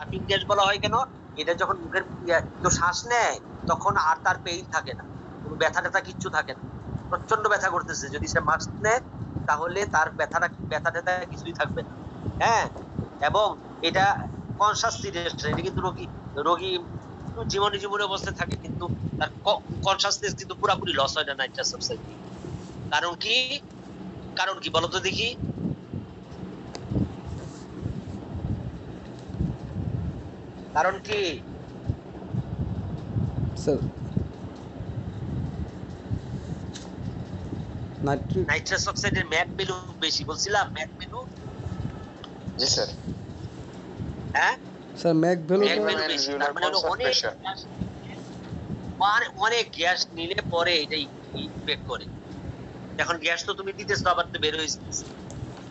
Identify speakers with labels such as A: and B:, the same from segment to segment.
A: লাফিং গ্যাস বলা হয় কেন? এটা যখন মুখের কেউ শ্বাস নেয় তখন আর তার পেইন থাকে না, কোনো ব্যথা ট্যাথা কিচ্ছু থাকে না, প্রচন্ড ব্যথা করতেছে। যদি সে মাস্ক নেয় তাহলে তার ব্যথা ট্যাথা কিছুই থাকবে না। হ্যাঁ, এবং এটা কনসাস সিচুয়েশন, এটা কিন্তু রোগী জীবনে অবস্থায় থাকে কিন্তু তার কনসাসনেস কিন্তু পুরোপুরি লস হয় না নাইট্রাস অক্সাইড। কারণ কি বলতো দেখি? কারণ কি
B: স্যার?
A: নাইট্রাস অক্সাইডের ম্যাক ভ্যালু বেশি, বলছিলাম ম্যাক ভ্যালু।
C: জি স্যার।
B: হ্যাঁ স্যার, ম্যাক ভ্যালু
A: বেশি, তার মানে অনেক গ্যাস নিলে পরে এটাই ইফেক্ট করে। এখন গ্যাস তো তুমি দিতেছ, আবার তো বের হয়ে যাচ্ছে,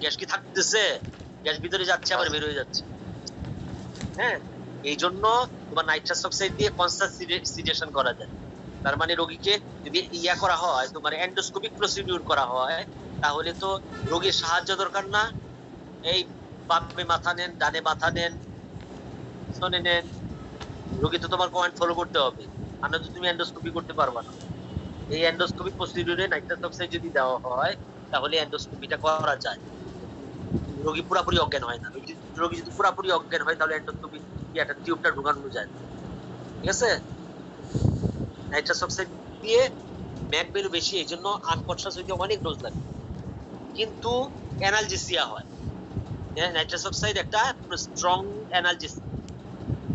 A: গ্যাস কি থাকতেছে? গ্যাস ভিতরে যাচ্ছে আবার বের হয়ে যাচ্ছে। হ্যাঁ, এই জন্য তোমার নাইট্রাস অক্সাইড দিয়ে কনসাসিডেশন করা যায়। তার মানে রোগীকে যদি করা হয়, তোমার এন্ডোস্কোপিক প্রসিডিউর করা হয়, তাহলে তো রোগীর সাহায্য দরকার না। এই বামে মাথা নেন, ডানে মাথা নেন, পিছনে নেন, রোগী তো তোমার কমান্ড ফলো করতে হবে, আর তো তুমি এন্ডোস্কোপি করতে পারবা না। এই এন্ডোস্কোপিক প্রসিডিউরে নাইট্রাস অক্সাইড যদি দেওয়া হয় তাহলে এন্ডোস্কোপিটা করা যায়। রোগী পুরোপুরি অজ্ঞান হয় না। রোগী যদি পুরোপুরি অজ্ঞান হয় তাহলে এন্ডোস্কোপি একটা টিউবটা ঢোকানো যায়, ঠিক আছে? নাইট্রাস অক্সাইড দিয়ে ম্যাক ভ্যালু বেশি, এই জন্য আনকনশাস হইতে অনেক ডোজ লাগে, কিন্তু অ্যানালজেসিয়া হয়। নাইট্রাস অক্সাইড একটা স্ট্রং অ্যানালজেসিক,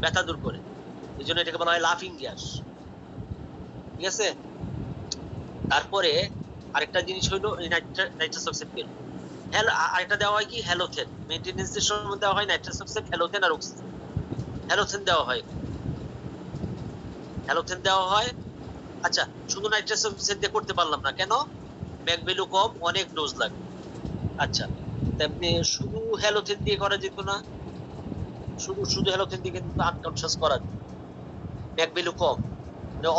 A: ব্যথা দূর করে, এই জন্য এটাকে বলা হয় লাফিং গ্যাস, ঠিক আছে? তারপরে আরেকটা জিনিস হইলো নাইট্রাস অক্সাইড গেল, আরেকটা দেওয়া হয় কি হ্যালোথেন। মেইনটেনেন্সের সময় দেওয়া হয় নাইট্রাস অক্সাইড, হ্যালোথেন আর অক্সিজেন। হ্যালোথেন দেওয়া হয়। আচ্ছা, শুধু নাইট্রাস অক্সাইড দিয়ে করতে পারলাম না কেন? ম্যাক ভ্যালু কম, অনেক ডোজ লাগে। আচ্ছা, তেমনি শুধু হ্যালোথেন দিয়ে করা যেত না? শুধু হ্যালোথেন দিয়ে কিন্তু আনকনশাস করা যায়, ম্যাক ভ্যালু কম,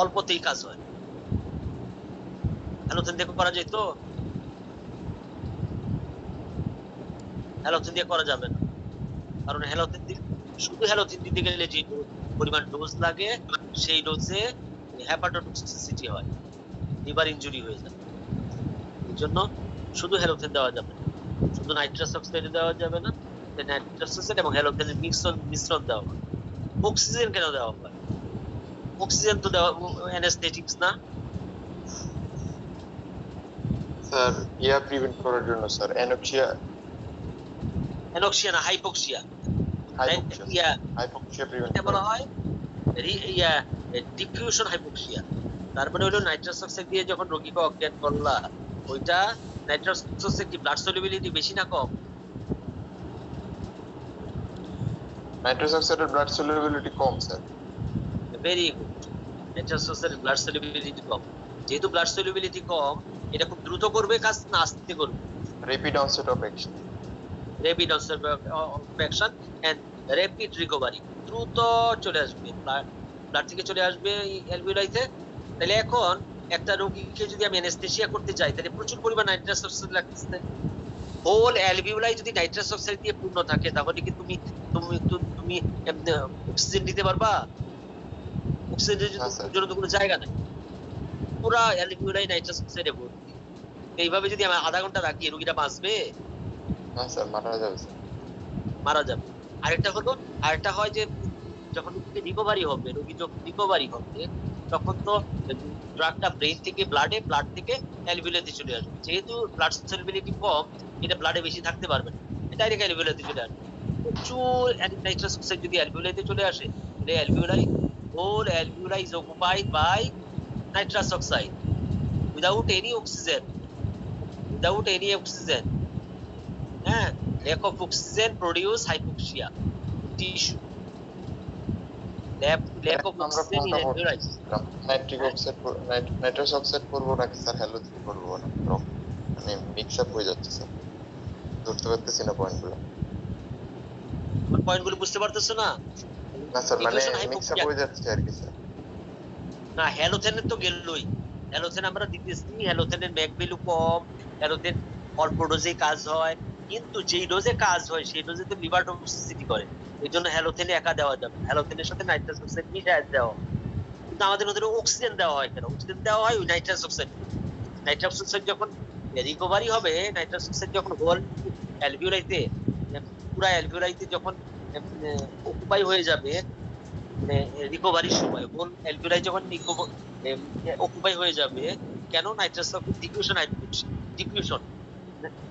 A: অল্পতেই কাজ হয়। হ্যালোথেন দিয়ে করা যেত? হ্যালোথেন দিয়ে করা যাবে না, কারণ শুধু হ্যালোথেন দিতে গেলে যে পরিমাণ ডোজ লাগে সেই ডোজে হেপাটোটক্সিসিটি হয়, লিভার ইনজুরি হয়ে যায়। এই জন্য শুধু হ্যালোথেন দেওয়া যাবে না, শুধু নাইট্রাস অক্সাইড দেওয়া যাবে না, নাইট্রাস অক্সাইড এবং হ্যালোথেনের মিশ্রণ দেওয়া হয়। অক্সিজেন কেন দেওয়া হয়? অক্সিজেন তো দেওয়া অ্যানেস্থেটিক্স না
C: স্যার? প্রিভেন্ট করার জন্য স্যার। অ্যানোক্সিয়া
A: না, হাইপোক্সিয়া
C: প্রিভেন্ট
A: বলা হয়, ডিফিউশন হাইপোক্সিয়া। তার মানে হলো নাইট্রাস অক্সাইড দিয়ে যখন রোগীকে অজ্ঞান করলা, ওইটা নাইট্রাস অক্সাইড কি ব্লাড সলিবিলিটি বেশি না কম?
C: নাইট্রাস অক্সাইডের ব্লাড সলিবিলিটি কম স্যার।
A: ভেরি গুড, নাইট্রাস অক্সাইডের ব্লাড সলিবিলিটি কম। যেহেতু ব্লাড সলিবিলিটি কম, এটা খুব দ্রুত করবে কাজ না আস্তে করবে?
C: Rapid onset of action
A: and rapid recovery, দ্রুত চলে আসবে, ব্লাড থেকে চলে আসবে অ্যালভিওলাইতে। তাহলে এখন একটা রোগীকে যদি আমি অ্যানেস্থেসিয়া করতে যাই, তাহলে প্রচুর পরিমাণ নাইট্রাস অক্সাইড লাগতেছে। হোল অ্যালভিওলাই যদি নাইট্রাস অক্সাইড দিয়ে পূর্ণ থাকে, তাহলে কি তুমি অক্সিজেন নিতে পারবা? অক্সিজেনের জন্য তো কোনো জায়গা নাই, পুরা অ্যালভিওলাই নাইট্রাস অক্সাইডে ভর্তি। এইভাবে যদি আমি আধা ঘন্টা রাখি, রোগীটা বাঁচবে?
C: না স্যার,
A: মারা যাবে। আরেকটা হয় যে যখন রিকভারি হবে, রোগী যখন রিকভারি হবে, তখন তো ড্রাগটা ব্রেন থেকে ব্লাড থেকে অ্যালভিওলাইতে চলে আসবে। যেহেতু ব্লাড সলিবিলিটি কম, এটা ব্লাডে বেশি থাকতে পারবে না, ডাইরেক্ট অ্যালভিওলাইতে চলে আসবে। প্রচুর নাইট্রাস অক্সাইড যদি অ্যালভিওলাইতে চলে আসে, তাহলে whole alveoli is occupied by nitrous oxide without any oxygen. হ্যাঁ, lack of oxygen produce hypoxia tissue. lack of oxygen in alveoli.
C: Nitrous oxide করবো নাকি স্যার হ্যালোথেন করবো না? মানে মিক্স আপ হয়ে যাচ্ছে স্যার, ধরতে পারতেছি না
A: পয়েন্টগুলো বুঝতে পারতেছো না?
C: না স্যার, মানে মিক্স আপ হয়ে যাচ্ছে আর কি স্যার।
A: না, হ্যালোথেনের তো গেলই, হ্যালোথেন আমরা দিতেছি, হ্যালোথেনের ম্যাক ভ্যালু কম, হ্যালোথেন অল্প ডোজে কাজ হয়, কিন্তু যেই ডোজে কাজ হয় সেই ডোজে তো লিভার টক্সিসিটি করে, এই জন্য হ্যালোথেনে একা দেওয়া যাবে, হ্যালোথেনের সাথে নাইট্রাস অক্সাইড মিশিয়ে দেওয়া। কিন্তু আমাদের মধ্যে অক্সিজেন দেওয়া হয় কেন? অক্সিজেন দেওয়া হয় ওই নাইট্রাস অক্সাইড। নাইট্রাস অক্সাইড যখন রিকভারি হবে, নাইট্রাস অক্সাইড যখন হোল অ্যালভিওলাইতে, পুরা অ্যালভিওলাইতে যখন অকুপাই হয়ে যাবে, মানে রিকভারির সময় হোল অ্যালভিওলাই যখন অকুপাই হয়ে যাবে, কেন? Nitrous oxide diffusion, diffusion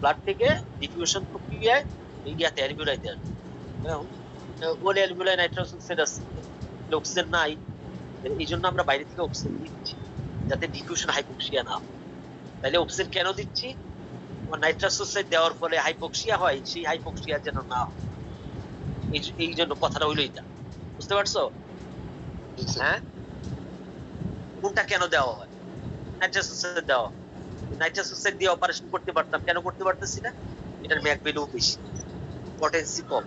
A: blood থেকে ডিফিউশন প্রক্রিয়ায় ইয়াতে অ্যালভিওলাইতে আসবে। হোল অ্যালভিওলাই নাইট্রাস অক্সাইড আছে, অক্সিজেন নাই। এই জন্য আমরা বাইরে থেকে অক্সিজেন দিচ্ছি যাতে ডিফিউশন হাইপোক্সিয়া না হয়। তাহলে অক্সিজেন কেন দিচ্ছি? নাইট্রাস অক্সাইড দেওয়ার ফলে হাইপোক্সিয়া হয়, সেই হাইপোক্সিয়া যেন না হয়, এই জন্য কথাটা হইলো এটা। বুঝতে পারছো? হ্যাঁ, কোনটা কেন দেওয়া হয়? নাইট্রাস অক্সাইড দেওয়া। নাইট্রাস অক্সাইড দিয়ে অপারেশন করতে পারতাম, কেন করতে পারতেছি না? এটার ম্যাক ভ্যালু বেশি, পটেন্সি কম,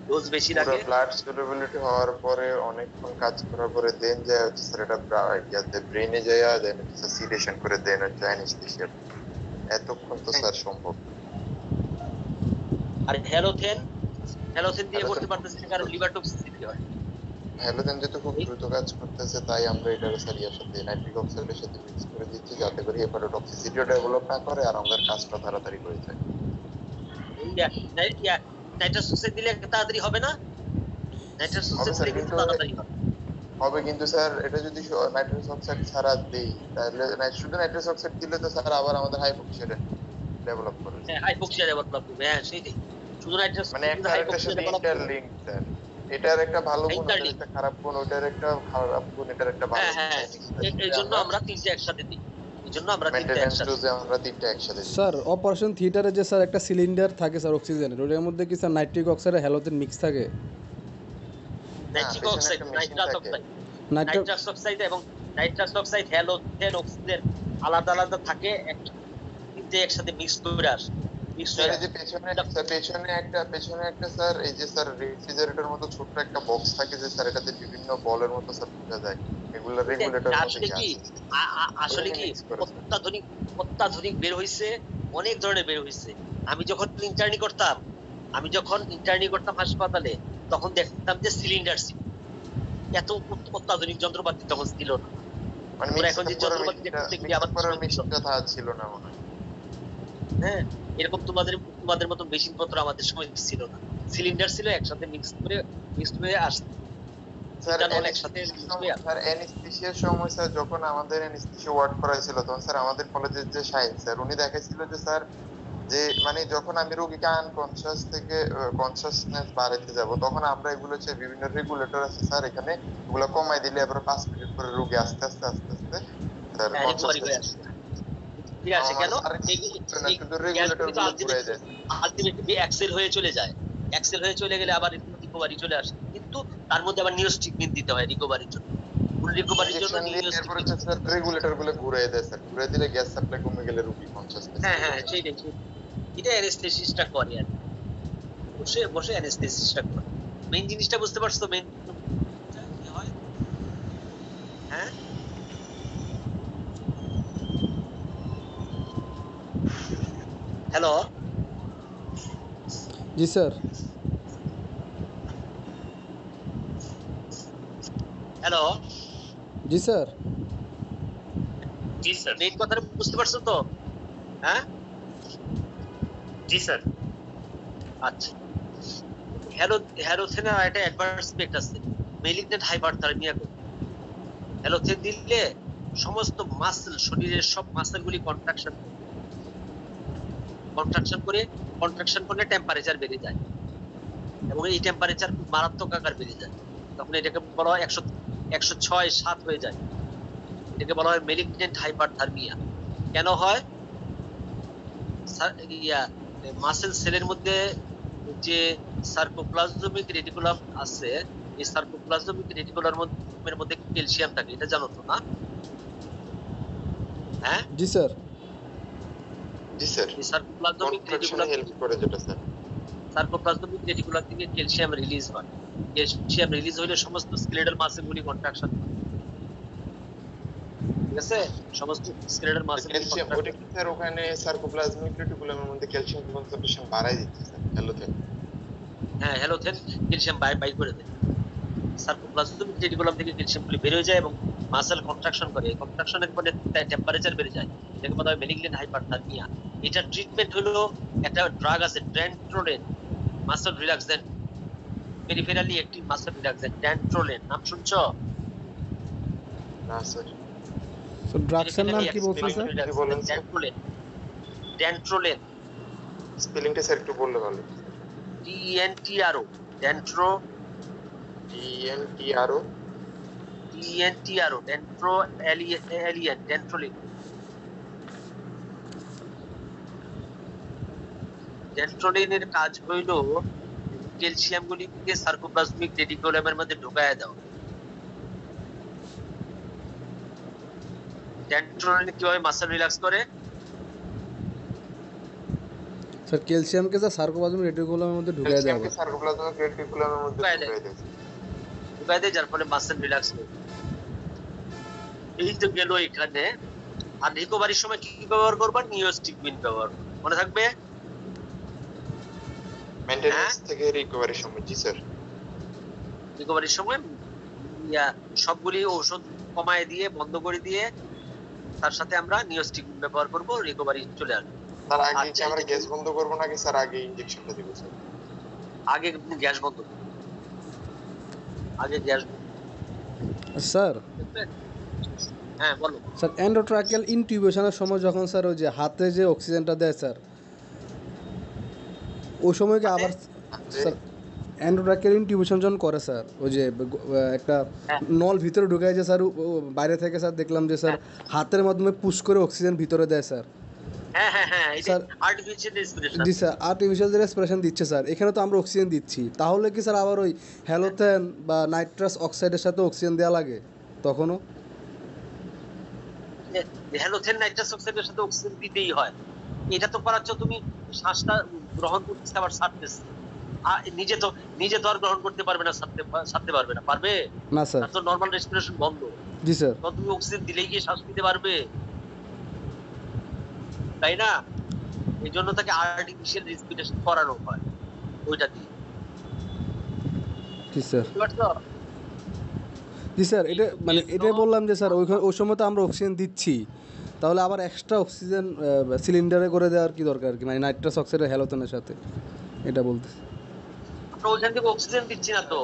A: ডোজ বেশি লাগে।
C: ব্লাড সলিউবিলিটি হওয়ার পরে অনেকক্ষণ কাজ করার পরে দেন যায় হচ্ছে স্যার এটা ইয়াতে ব্রেনে যায়, দেন হচ্ছে সিডেশন করে দেন হচ্ছে অ্যানেস্থেসিয়া। এতক্ষণ তো স্যার সম্ভব।
A: আর হ্যালোথেন দিয়ে করতে পারতেছি না কারণ লিভার টক্সিসিটি হয়।
C: হ্যালোথেন যেহেতু খুব দ্রুত কাজ করতেছে, তাই আমরা এটার স্যার ইয়ার সাথে নাইট্রিক অক্সাইডের সাথে মিক্স করে দিচ্ছি যাতে করে হেপাটোটক্সিসিটিও ডেভেলপ না করে আর আমাদের কাজটা তাড়াতাড়ি হয়ে যায়।
A: নাইট্রাস অক্সাইড দিলে তাড়াতাড়ি হবে না? নাইট্রাস অক্সাইড দিলে কিন্তু তাড়াতাড়ি
C: হবে, কিন্তু স্যার এটা যদি নাইট্রাস অক্সাইড ছাড়া দেই তাহলে শুধু নাইট্রাস অক্সাইড দিলে তো স্যার আবার আমাদের হাইপোক্সিয়া ডেভেলপ করবে।
A: হ্যাঁ, হাইপোক্সিয়া ডেভেলপ করবে। হ্যাঁ, সেটাই। শুধু নাইট্রাস
C: মানে একটা আরেকটার সাথে ইন্টারলিংক স্যার। এটার একটা ভালো গুণ, ওটার একটা খারাপ গুণ, ওটার একটা খারাপ গুণ, এটার একটা ভালো গুণ।
A: হ্যাঁ, এই জন্য আমরা তিনটে একসাথে দিই। এই জন্য আমরা তিনটে
C: একসাথে দিই।
B: স্যার অপারেশন থিয়েটারে যে স্যার একটা সিলিন্ডার থাকে স্যার অক্সিজেনের, ওটার মধ্যে কি স্যার নাইট্রিক অক্সাইড আর হ্যালোথেন মিক্স থাকে?
A: নাইট্রিক অক্সাইড, নাইট্রাস অক্সাইড এবং নাইট্রাস অক্সাইড, হ্যালোথেন, অক্সিজেন আলাদা আলাদা থাকে, তিনটে একসাথে মিক্স করে আসে।
C: পেছনে একটা স্যার এই যে স্যার রেফ্রিজারেটর মতো ছোট একটা বক্স থাকে যে স্যার এটাতে বিভিন্ন বলের মতো স্যার ঢোকা যায়, এগুলো রেগুলেটর
A: আসলে কি অত্যাধুনিক বের হইছে, অনেক ধরনের বের হইছে। আমি যখন ইন্টার্নি করতাম হাসপাতালে, তখন দেখতাম যে সিলিন্ডার ছিল, এত অত্যাধুনিক যন্ত্রপাতি তখন ছিল না।
C: মানে এখন যে যন্ত্রপাতি দেখতে আবার ছিল না মনে হয়।
A: হ্যাঁ, এরকম তোমাদের মতো মেশিন পত্র আমাদের সময় ছিল না। সিলিন্ডার ছিল, একসাথে মিক্স করে আসতো।
C: স্যার অ্যানেস্থেসিয়ার সময় স্যার যখন আমাদের অ্যানেস্থেসিয়া ওয়ার্ড করাইছিল, তখন স্যার আমাদের কলেজের যে সায়েন্স স্যার উনি দেখাইছিল যে স্যার যে মানে যখন আমি রোগীকে আনকনসিয়াস থেকে কনসিয়াসনেস বাড়াইতে যাব, তখন আমরা এগুলো হচ্ছে বিভিন্ন রেগুলেটর আছে স্যার, এখানে এগুলো কমাই দিলে এবার 5 মিনিট পরে রোগী আস্তে আস্তে স্যার কনসিয়াস
A: হয়ে চলে যায়। এক্সেল হয়ে চলে গেলে আবার রিকভারি চলে আসে, কিন্তু তার মধ্যে আবার নিউজ ট্রিটমেন্ট দিতে হয় রিকভারির জন্য। রিকভারির জন্য
C: রেগুলেটর গুলো ঘুরিয়ে দেয় স্যার, ঘুরিয়ে দিলে গ্যাস সাপ্লাই কমে গেলে রোগী কনসিয়াস।
A: হ্যাঁ, সেইটাই। এটা অ্যানেস্থেসিস্টটা করে আর বসে অ্যানেস্থেসিস্টটা করে। মেইন জিনিসটা বুঝতে পারছো? মেইন কি হয়? হ্যাঁ, হ্যালো,
B: জি স্যার।
A: হ্যালো,
B: জি স্যার।
A: মেইন কথাটা বুঝতে পারছো তো? হ্যাঁ,
D: জি স্যার।
A: আচ্ছা, হ্যালোথেনের একটা অ্যাডভান্স এফেক্ট আছে, মেলিগন্যান্ট হাইপারথার্মিয়া। হ্যালোথেন দিলে সমস্ত মাসল, শরীরের সব মাসলগুলি কন্ট্রাকশন করলে টেম্পারেচার বেড়ে যায়, এবং এই টেম্পারেচার খুব মারাত্মক আকার বেড়ে যায়। তখন এটাকে বলা হয় 106-107 হয়ে যায়। এটাকে বলা হয় মেলিগন্যান্ট হাইপারথার্মিয়া। কেন হয়? মাসেল সেলের মধ্যে যে সার্কোপ্লাজমিক রেটিকুলাম আছে, এই সার্কোপ্লাজমিক রেটিকুলামের মধ্যে ক্যালসিয়াম থাকে, এটা জানো তো না? হ্যাঁ,
B: জি স্যার।
C: জি স্যার।
A: এই সার্কোপ্লাজমিক রেটিকুলাম
C: হেল্প করে যেটা স্যার,
A: সার্কোপ্লাজমিক রেটিকুলাম থেকে ক্যালসিয়াম রিলিজ হয়। ক্যালসিয়াম রিলিজ হলে সমস্ত স্কেলেটাল মাসলগুলি কন্ট্রাকশন হয়। ঠিক আছে, সমস্ত স্কেলেটাল মাসল
C: ক্যালসিয়াম ওটা কি স্যার ওখানে সার্কোপ্লাজমিক রেটিকুলামের মধ্যে ক্যালসিয়াম কনসেন্ট্রেশন বাড়ায় দিচ্ছে স্যার হ্যালোথেন।
A: হ্যাঁ হ্যালোথেন ক্যালসিয়াম বাই করে দেয়। সার্কোপ্লাজমিক রেটিকুলাম থেকে ক্যালসিয়াম গুলি বের হয়ে যায় এবং মাসেল কন্ট্রাকশন করে। কন্ট্রাকশনের ফলে টেম্পারেচার বেড়ে যায়, এটাকে বলা হয় মেলিগন্যান্ট হাইপারথার্মিয়া। এটা ট্রিটমেন্ট হলো একটা ড্রাগ আছে ড্যান্ট্রোলেন, মাসেল রিল্যাক্সেন্ট, পেরিফেরালি একটি মাসেল রিল্যাক্সেন্ট, ড্যান্ট্রোলেন নাম শুনছো?
C: না স্যার,
B: তো ড্রাগসের নাম কি বলছেন স্যার?
C: বলেন স্যার।
A: ড্যান্ট্রোলেন, ড্যান্ট্রোলেন,
C: স্পেলিংটা স্যার একটু বললে ভালো।
A: DENTRO, dantro,
C: DENTRO,
A: dantrolene, dantrolene. ড্যান্ট্রোলিনের কাজ হইল ক্যালসিয়াম গুলিকে সার্কোপ্লাজমিক রেটিকুলামের মধ্যে ঢুকায় দাও। ড্যান্ট্রোলিন কিভাবে মাসল রিল্যাক্স করে?
B: স্যার ক্যালসিয়ামকে স্যার সার্কোপ্লাজমিক রেটিকুলামের মধ্যে ঢুকায় দেওয়া
C: ক্যালসিয়ামকে সার্কোপ্লাজমিক রেটিকুলামের মধ্যে
A: ঢুকায় দেয়।
C: ঢুকায় দেয়।
A: ঢুকায় দেয়, যার ফলে মাসল রিল্যাক্স হয়। এই তো গেল এখানে। আর রিকভারির সময় কি ব্যবহার করবা? নিওস্টিকমিন ব্যবহার করবা, মনে থাকবে।
C: মেইনটেনেন্স থেকে রিকভারির সময়। জি স্যার।
A: রিকভারির সময় সবগুলি ঔষধ কমায় দিয়ে বন্ধ করে দিয়ে তার সাথে আমরা নিওস্টিকমিন ব্যবহার করব, রিকভারি চলে আসবে।
C: তার আগে কি
A: আচ্ছা,
C: আমরা গ্যাস বন্ধ করব নাকি স্যার আগে ইনজেকশনটা দিব স্যার?
A: আগে গ্যাস বন্ধ করব, আগে গ্যাস বন্ধ।
B: স্যার
A: হ্যাঁ বলো।
B: স্যার এন্ডোট্রাকিয়াল ইনটিউবেশনের সময় যখন স্যার ওই যে হাতে যে অক্সিজেনটা দেয় স্যার, ওই সময় কি আবার স্যার এন্ডোট্রাকিয়াল ইনটিউবেশন যখন করে স্যার ওই যে একটা
A: হ্যাঁ।
B: নল ভিতরে ঢুকায় যে স্যার বাইরে থেকে স্যার দেখলাম যে স্যার হাতের মাধ্যমে পুশ করে অক্সিজেন ভিতরে দেয় স্যার।
A: হ্যাঁ এটা
B: স্যার,
A: আর্টিফিশিয়াল রেসপিরেশন।
B: জি স্যার আর্টিফিশিয়াল যে রেসপিরেশন দিচ্ছে স্যার, এখানে তো আমরা অক্সিজেন দিচ্ছি, তাহলে কি স্যার আবার ওই হ্যালোথেন বা নাইট্রাস অক্সাইডের সাথে অক্সিজেন দেওয়া লাগে তখনও?
A: হ্যালোথেন নাইট্রাস অক্সাইডের সাথে অক্সিজেন দিতেই হয়। এটা তো করাচ্ছ তুমি শ্বাসটা গ্রহণ করতেছে আবার ছাড়তেছে। আর নিজে তো আর গ্রহণ করতে পারবে না, ছাড়তে পারবে না, পারবে
B: না স্যার।
A: তার তো নরমাল রেসপিরেশন বন্ধ।
B: জি স্যার।
A: তো তুমি অক্সিজেন দিলেই গিয়ে শ্বাস নিতে পারবে, তাই না? এই জন্য তাকে আর্টিফিশিয়াল রেসপিরেশন করানো হয় ওইটা দিয়ে।
B: জি স্যার।
A: বুঝতে পারছো?
B: জি স্যার, এটা মানে এটাই বললাম যে স্যার ওই সময় তো আমরা অক্সিজেন দিচ্ছি, তাহলে আবার এক্সট্রা অক্সিজেন সিলিন্ডারে করে দেওয়ার কি দরকার কি, মানে নাইট্রাস অক্সাইডের হ্যালোথেনের সাথে, এটা বলতেছি।
A: আমরা ওইখান থেকে অক্সিজেন দিচ্ছি না তো,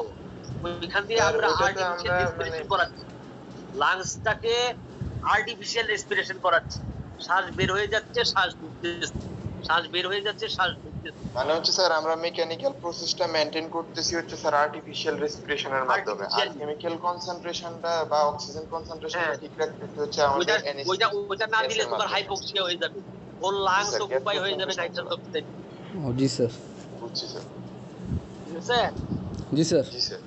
A: ওইখান দিয়ে
C: স্যার,
A: আমরা
C: ওটাতে
A: আর্টিফিশিয়াল
C: আমরা
A: রেসপিরেশন
C: মানে-
A: করাচ্ছি, লাংসটাকে আর্টিফিশিয়াল রেসপিরেশন করাচ্ছি। শ্বাস বের হয়ে যাচ্ছে, শ্বাস ঢুকতেছে, শ্বাস বের হয়ে যাচ্ছে, শ্বাস ঢুকতেছে।
C: মানে হচ্ছে স্যার আমরা মেকানিক্যাল প্রসেসটা মেইনটেইন করতেছি হচ্ছে স্যার আর্টিফিশিয়াল রেসপিরেশনের মাধ্যমে, আর
A: Artificial-
C: কেমিক্যাল কনসেন্ট্রেশনটা বা অক্সিজেন কনসেন্ট্রেশনটা
A: হ্যাঁ।
C: ঠিক রাখতেছি হচ্ছে
A: ওইটা
C: আমাদের
A: ওইটা না দিলে তোমার হাইপোক্সিয়া হয়ে যাবে, ওর লাংস
C: স্যার,
A: অকুপাই হয়ে যাবে
C: গ্যাস
A: নাইট্রাস অক্সাইড।
B: ও জি স্যার।
C: বুঝছি স্যার।
A: ঠিক আছে?
B: জি স্যার।
C: জি স্যার।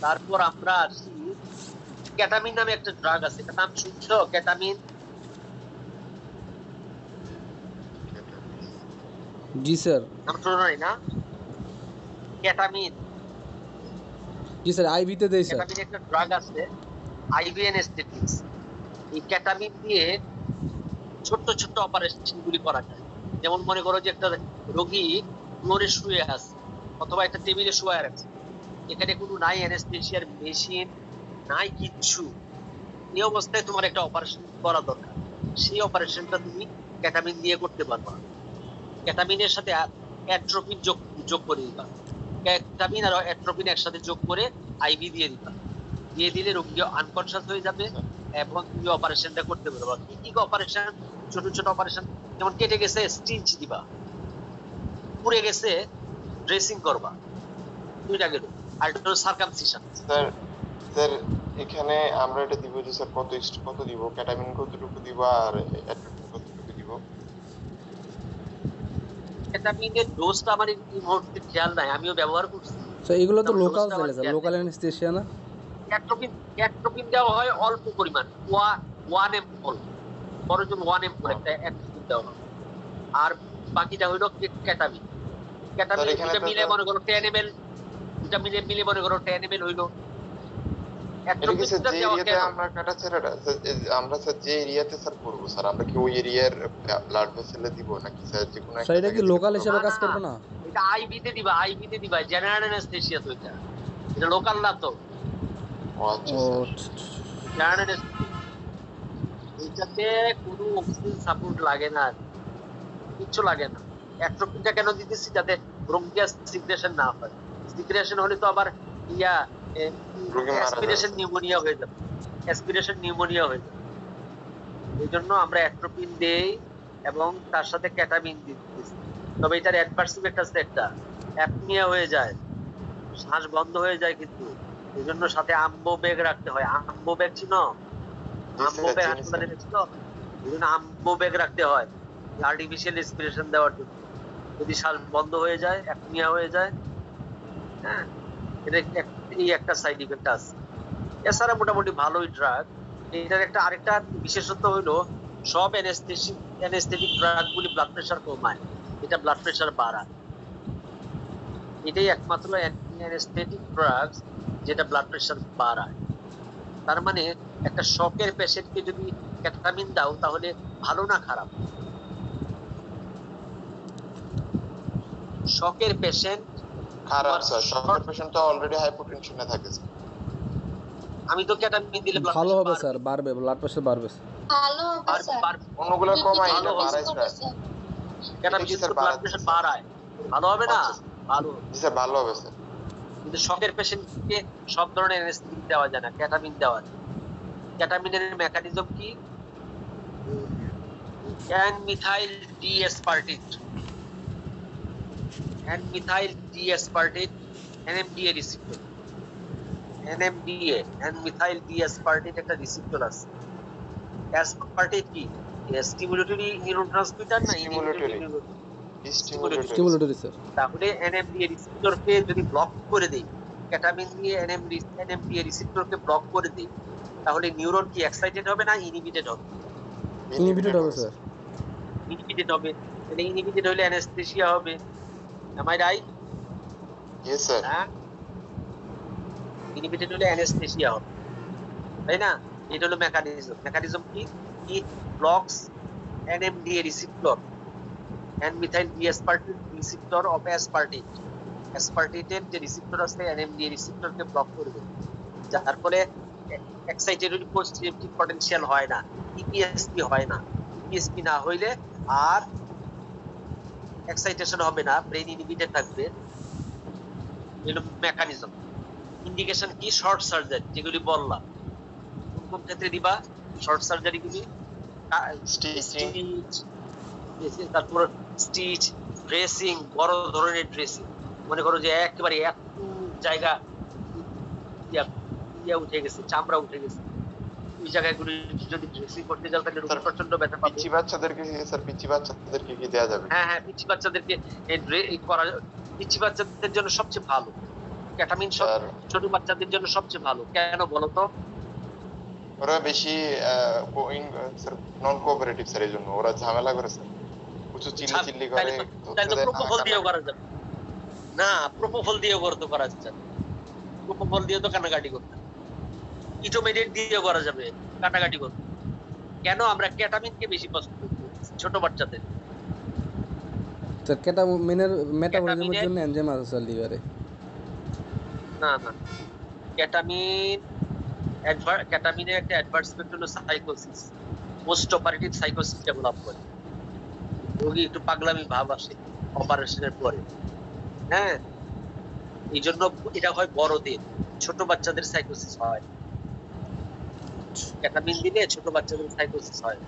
A: তারপর আমরা আসি ক্যাটামিন নামে একটা ড্রাগ আছে, এটা নাম শুনছো? ক্যাটামিন।
B: জি স্যার।
A: নাম শোনো নাই না? ক্যাটামিন,
B: জি স্যার আইভিতে দেই স্যার।
A: ক্যাটামিন একটা ড্রাগ আছে, আইভি অ্যানেস্থেটিক্স। এই ক্যাটামিন দিয়ে ছোট্ট ছোট্ট অপারেশন গুলি করা যায়। যেমন মনে করো যে একটা রোগী ফ্লোরে শুয়ে আছে অথবা একটা টেবিলে শুয়ে আছে, এখানে কোনো নাই অ্যানেস্থেশিয়ার মেশিন নাই কিচ্ছু, এই অবস্থায় তোমার একটা অপারেশন করা দরকার। সেই অপারেশনটা তুমি ক্যাটামিন দিয়ে করতে পারবা। ক্যাটামিনের সাথে অ্যাট্রোপিন যোগ করে দিবা। ক্যাটামিন আর অ্যাট্রোপিন একসাথে যোগ করে আইভি দিয়ে দিবা। দিয়ে দিলে রোগী আনকনশাস হয়ে যাবে এবং তুমি অপারেশনটা করতে পারবা। কি কি অপারেশন? ছোট ছোট অপারেশন, যেমন কেটে গেছে স্টিচ দিবা, পুড়ে গেছে ড্রেসিং করবা, দুইটা গেল। আর একটা হলো সার্কামসিশন।
C: স্যার স্যার এখানে আমরা এটা দিব যে স্যার কত দিব, ক্যাটামিন কতটুকু দিব আর অ্যাট্রোপিন কতটুকু দিব?
A: ক্যাটামিনের ডোজটা আমার এই মুহূর্তে খেয়াল নাই, আমিও ব্যবহার করছি।
B: স্যার এগুলো তো
A: যেমন
B: লোকাল
A: ডোজটা
B: চলে
A: আমার
B: স্যার,
A: খেয়াল
B: লোকাল
A: নেই।
B: অ্যানেস্থেশিয়া না?
A: অ্যাট্রোপিন দেওয়া হয় অল্প পরিমাণ, 1 ml, বড় জন্য 1 ml একটা অ্যাট্রোপিন দেওয়া হয়। আর বাকিটা হইলো ক্যাটামিন। ক্যাটামিন
C: স্যার, এখানে
A: দুটা
C: তো
A: মিলে
C: স্যার-
A: মনে করো 10 ml, দুটা মিলে মনে করো 10 ml হইলো।
C: এটা কি স্যার
A: অ্যাট্রোপিনটা
C: যে
A: দেওয়া
C: এরিয়াতে
A: কেন?
C: আমরা কাটাছেড়াটা স্যার আমরা স্যার যে এরিয়াতে স্যার করবো স্যার আমরা কি ওই এরিয়ার ব্লাড ভেসেলে দিব নাকি স্যার যে কোনো
B: স্যার এটা কি
C: জায়গা থেকে
B: লোকাল
C: করবো?
B: হিসেবে কাজ করবে না?
A: এটা আইভিতে দিবা জেনারেল অ্যানেস্থেসিয়া তো এটা লোকাল না তো
C: ও আচ্ছা
B: ও
C: স্যার।
A: জেনারেল এইটাতে কোনো অক্সিজেন সাপোর্ট লাগে না, কিচ্ছু লাগে না। অ্যাট্রোপিনটা কেন দিতেছি? যাতে ব্রঙ্কিয়াস সিগ্রেশন না হয়। সিগ্রেশন হলে তো আবার ইয়া
C: রোগী মারা যাবে।
A: অ্যাসপিরেশন নিউমোনিয়া হয়ে যাবে, অ্যাসপিরেশন নিউমোনিয়া হয়ে যাবে। এই জন্য আমরা অ্যাট্রোপিন দেই এবং তার সাথে ক্যাটামিন দিতেছি। তবে এটার অ্যাডভার্স ইফেক্ট আছে একটা, অ্যাপনিয়া হয়ে যায়, শ্বাস বন্ধ হয়ে যায়। কিন্তু এই জন্য সাথে আম্বো ব্যাগ রাখতে হয়। আম্বো ব্যাগ চিনো?
C: জি
A: আম্বো
C: স্যার,
A: ব্যাগ
C: চিনি
A: হাসপাতালে
C: স্যার।
A: গেছিল, এই জন্য আম্বো ব্যাগ রাখতে হয় আর্টিফিশিয়াল রেসপিরেশন দেওয়ার জন্য। যদি শ্বাস বন্ধ হয়ে যায়, অ্যাপনিয়া হয়ে যায়, হ্যাঁ, এটা এই একটা সাইড ইফেক্ট আছে। এছাড়া মোটামুটি ভালোই ড্রাগ। এটার একটা আরেকটা বিশেষত্ব হলো সব অ্যানেস্থেটিক ড্রাগ গুলি ব্লাড প্রেশার কমায়, এটা ব্লাড প্রেশার বাড়ায়। এটাই একমাত্র অ্যানেস্থেটিক ড্রাগ যেটা ব্লাড প্রেশার বাড়ায়। তার মানে একটা শকের পেশেন্টকে যদি ক্যাটামিন দাও তাহলে ভালো না খারাপ? শকের পেশেন্ট,
C: খারাপ স্যার, শকের পেশেন্ট তো অলরেডি হাইপোটেনশনে থাকে স্যার।
A: আমি তো ক্যাটামিন দিলে ব্লাড
B: ভালো
A: প্রেশার
B: হবে স্যার, বাড়বে, ব্লাড প্রেশার বাড়বে স্যার।
E: ভালো হবে স্যার।
C: অন্যগুলো কমায়, এটা
A: ভালো হবে
C: বাড়ায় স্যার।
A: ক্যাটামিন
C: এটা কি স্যার
A: ব্লাড প্রেশার বাড়ায়, ভালো হবে না?
C: আচ্ছা।
A: ভালো।
C: জি স্যার, ভালো হবে স্যার।
A: কিন্তু শকের পেশেন্টকে সব ধরনের অ্যানেস্থেটিক দেওয়া যায় না, ক্যাটামিন দেওয়া যায়। ক্যাটামিনের মেকানিজম কি? N-methyl D-aspartate, N-methyl D-aspartate, NMDA receptor. NMDA, N-methyl D-aspartate একটা রিসেপ্টর আছে। অ্যাসপার্টেট কি? স্টিমুলেটরি নিউরোট্রান্সমিটার না
C: Stimulatory.
A: Stimulatory.
B: Stimulatory sir.
A: তাহলে NMDA রিসেপ্টরকে যদি ব্লক করে দেই, ক্যাটামিন দিয়ে NMDA রিসেপ্টরকে ব্লক করে দেই, তাহলে নিউরন কি এক্সাইটেড হবে না ইনহিবিটেড হবে?
B: ইনহিবিটেড হবে স্যার।
A: ইনহিবিটেড হবে। তাহলে ইনহিবিটেড হলে অ্যানেস্থেসিয়া হবে। Am I right?
C: Yes sir.
A: হ্যাঁ, ইনহিবিটেড হলে অ্যানেস্থেসিয়া হবে, তাই না? এটা হলো মেকানিজম কি? It blocks NMDA receptor, N-methyl D-aspartate receptor of aspartate. অ্যাসপার্টেটের যে রিসেপ্টর আছে NMDA রিসেপ্টরকে ব্লক করে দেবে, যার ফলে এক্সাইটেটরি পোস্ট রিসেপ্টিভ পটেনশিয়াল হয় না, EPSP হয় না। EPSP না হইলে আর এক্সাইটেশন হবে না, ব্রেন ইনহিবিটেড থাকবে। এগুলো মেকানিজম। ইন্ডিকেশন কি? শর্ট সার্জারি, যেগুলি বললাম। কোন ক্ষেত্রে দিবা শর্ট সার্জারি গুলি?
C: Stitching.
A: তারপর স্টিচ, ড্রেসিং, বড় ধরনের ড্রেসিং। মনে করো যে একেবারে এক জায়গা ইয়া উঠে গেছে, চামড়া উঠে গেছে, ওই জায়গাগুলি যদি ড্রেসিং করতে যাও তাহলে রোগী প্রচন্ড ব্যথা পাবে।
C: পিচ্চি বাচ্চাদেরকে স্যার, পিচ্চি বাচ্চাদেরকে কি দেয়া যাবে?
A: হ্যাঁ হ্যাঁ, পিচ্চি বাচ্চাদেরকে পিচ্চি বাচ্চাদের জন্য সবচেয়ে ভালো ক্যাটামিন।
C: স্যার,
A: ছোট বাচ্চাদের জন্য সবচেয়ে ভালো। কেন বলো তো?
C: ওরা বেশি নন কোঅপারেটিভ স্যার, এই জন্য ওরা ঝামেলা করে স্যার, প্রচুর চিল্লি করে।
A: তাহলে তো প্রোপোফল দিয়েও করা যাবে না? প্রোপোফল দিয়েও করতে করা যাবে, প্রোপোফল দিয়ে তো কাটাকাটি করতে, ইটোমেডিয়েট দিয়েও করা যাবে কাটাকাটি করতে। কেন আমরা ক্যাটামিনকে বেশি পছন্দ করি ছোট বাচ্চাদের?
B: স্যার ক্যাটামিনের মেটাবলিজমের
A: ক্যাটামিনের-
B: জন্য এনজাইম আছে স্যার লিভারে।
A: না না, ক্যাটামিনের একটা অ্যাডভার্স ইফেক্ট হলো সাইকোসিস, পোস্ট অপারেটিভ সাইকোসিস ডেভেলপ করে। রোগী একটু পাগলামি ভাব আসে অপারেশনের পরে। হ্যাঁ, এই জন্য এটা হয় বড়দের, ছোট বাচ্চাদের সাইকোসিস হয়। ক্যাটামিন দিলে ছোট বাচ্চাদের সাইকোসিস হয়,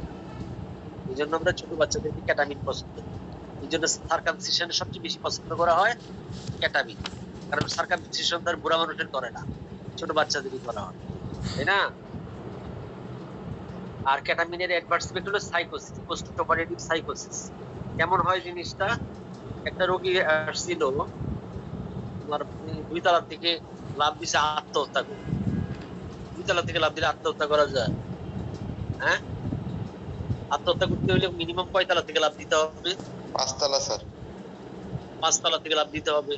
A: এই জন্য আমরা ছোট বাচ্চাদেরকে ক্যাটামিন পছন্দ করি। এই জন্য সার্কামসিশনে সবচেয়ে বেশি পছন্দ করা হয় ক্যাটামিন, কারণ সার্কামসিশন তার বুড়া মানুষের করে না, ছোট বাচ্চাদেরই করা হয়, তাই না? আর ক্যাটামিনের অ্যাডভার্স ইফেক্ট হলো সাইকোসিস, পোস্ট অপারেটিভ সাইকোসিস। কেমন হয় জিনিসটা? একটা রোগী আসছিল, তোমার 2 তলা থেকে লাফ দিছে আত্মহত্যা করে। 2 তলা থেকে লাফ দিলে আত্মহত্যা করা যায়? হ্যাঁ, আত্মহত্যা করতে হলে মিনিমাম কয় তলা থেকে লাফ দিতে হবে?
C: 5 তলা স্যার।
A: 5 তলা থেকে লাফ দিতে হবে,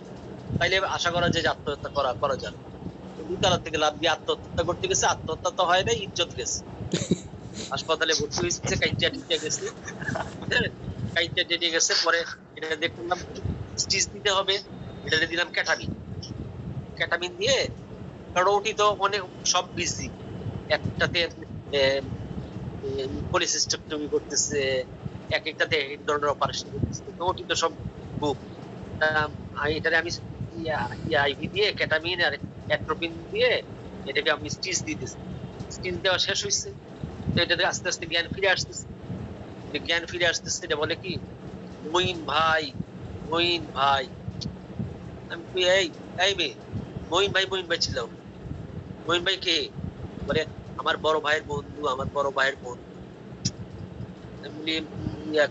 A: তাইলে আশা করা যায় যে আত্মহত্যা করা যাবে। 2 তলা থেকে লাফ দিয়ে আত্মহত্যা করতে গেছে, আত্মহত্যা তো হয় না, ইজ্জত গেছে। হাসপাতালে ভর্তি হয়েছে, কাইটা গেছে, কাইটা গেছে। পরে এটা দেখলাম স্টিচ দিতে হবে, এটাতে দিলাম ক্যাটামিন। ক্যাটামিন দিয়ে, কারণ ওটি তো অনেক সব বিজি, একটাতে পলিসিস্টেমটমি করতেছে, এক একটাতে এক ধরনের অপারেশন করতেছে, তো ওটি তো সব বুক। এটাতে আমি আইভি দিয়ে ক্যাটামিন আর অ্যাট্রোপিন দিয়ে এটাকে আমি স্টিচ দিতেছি। স্টিচ দেওয়া শেষ হয়েছে, তো এটাতে আস্তে আস্তে জ্ঞান ফিরে আসতেছে। জ্ঞান ফিরে আসতেছে, এটা বলে কি, মঈন ভাই, মঈন ভাই। আমি এই এই মেয়ে, মঈন ভাই ছিল। মঈন ভাই কে? বলে আমার বড় ভাইয়ের বন্ধু, আমার বড় ভাইয়ের বন্ধু।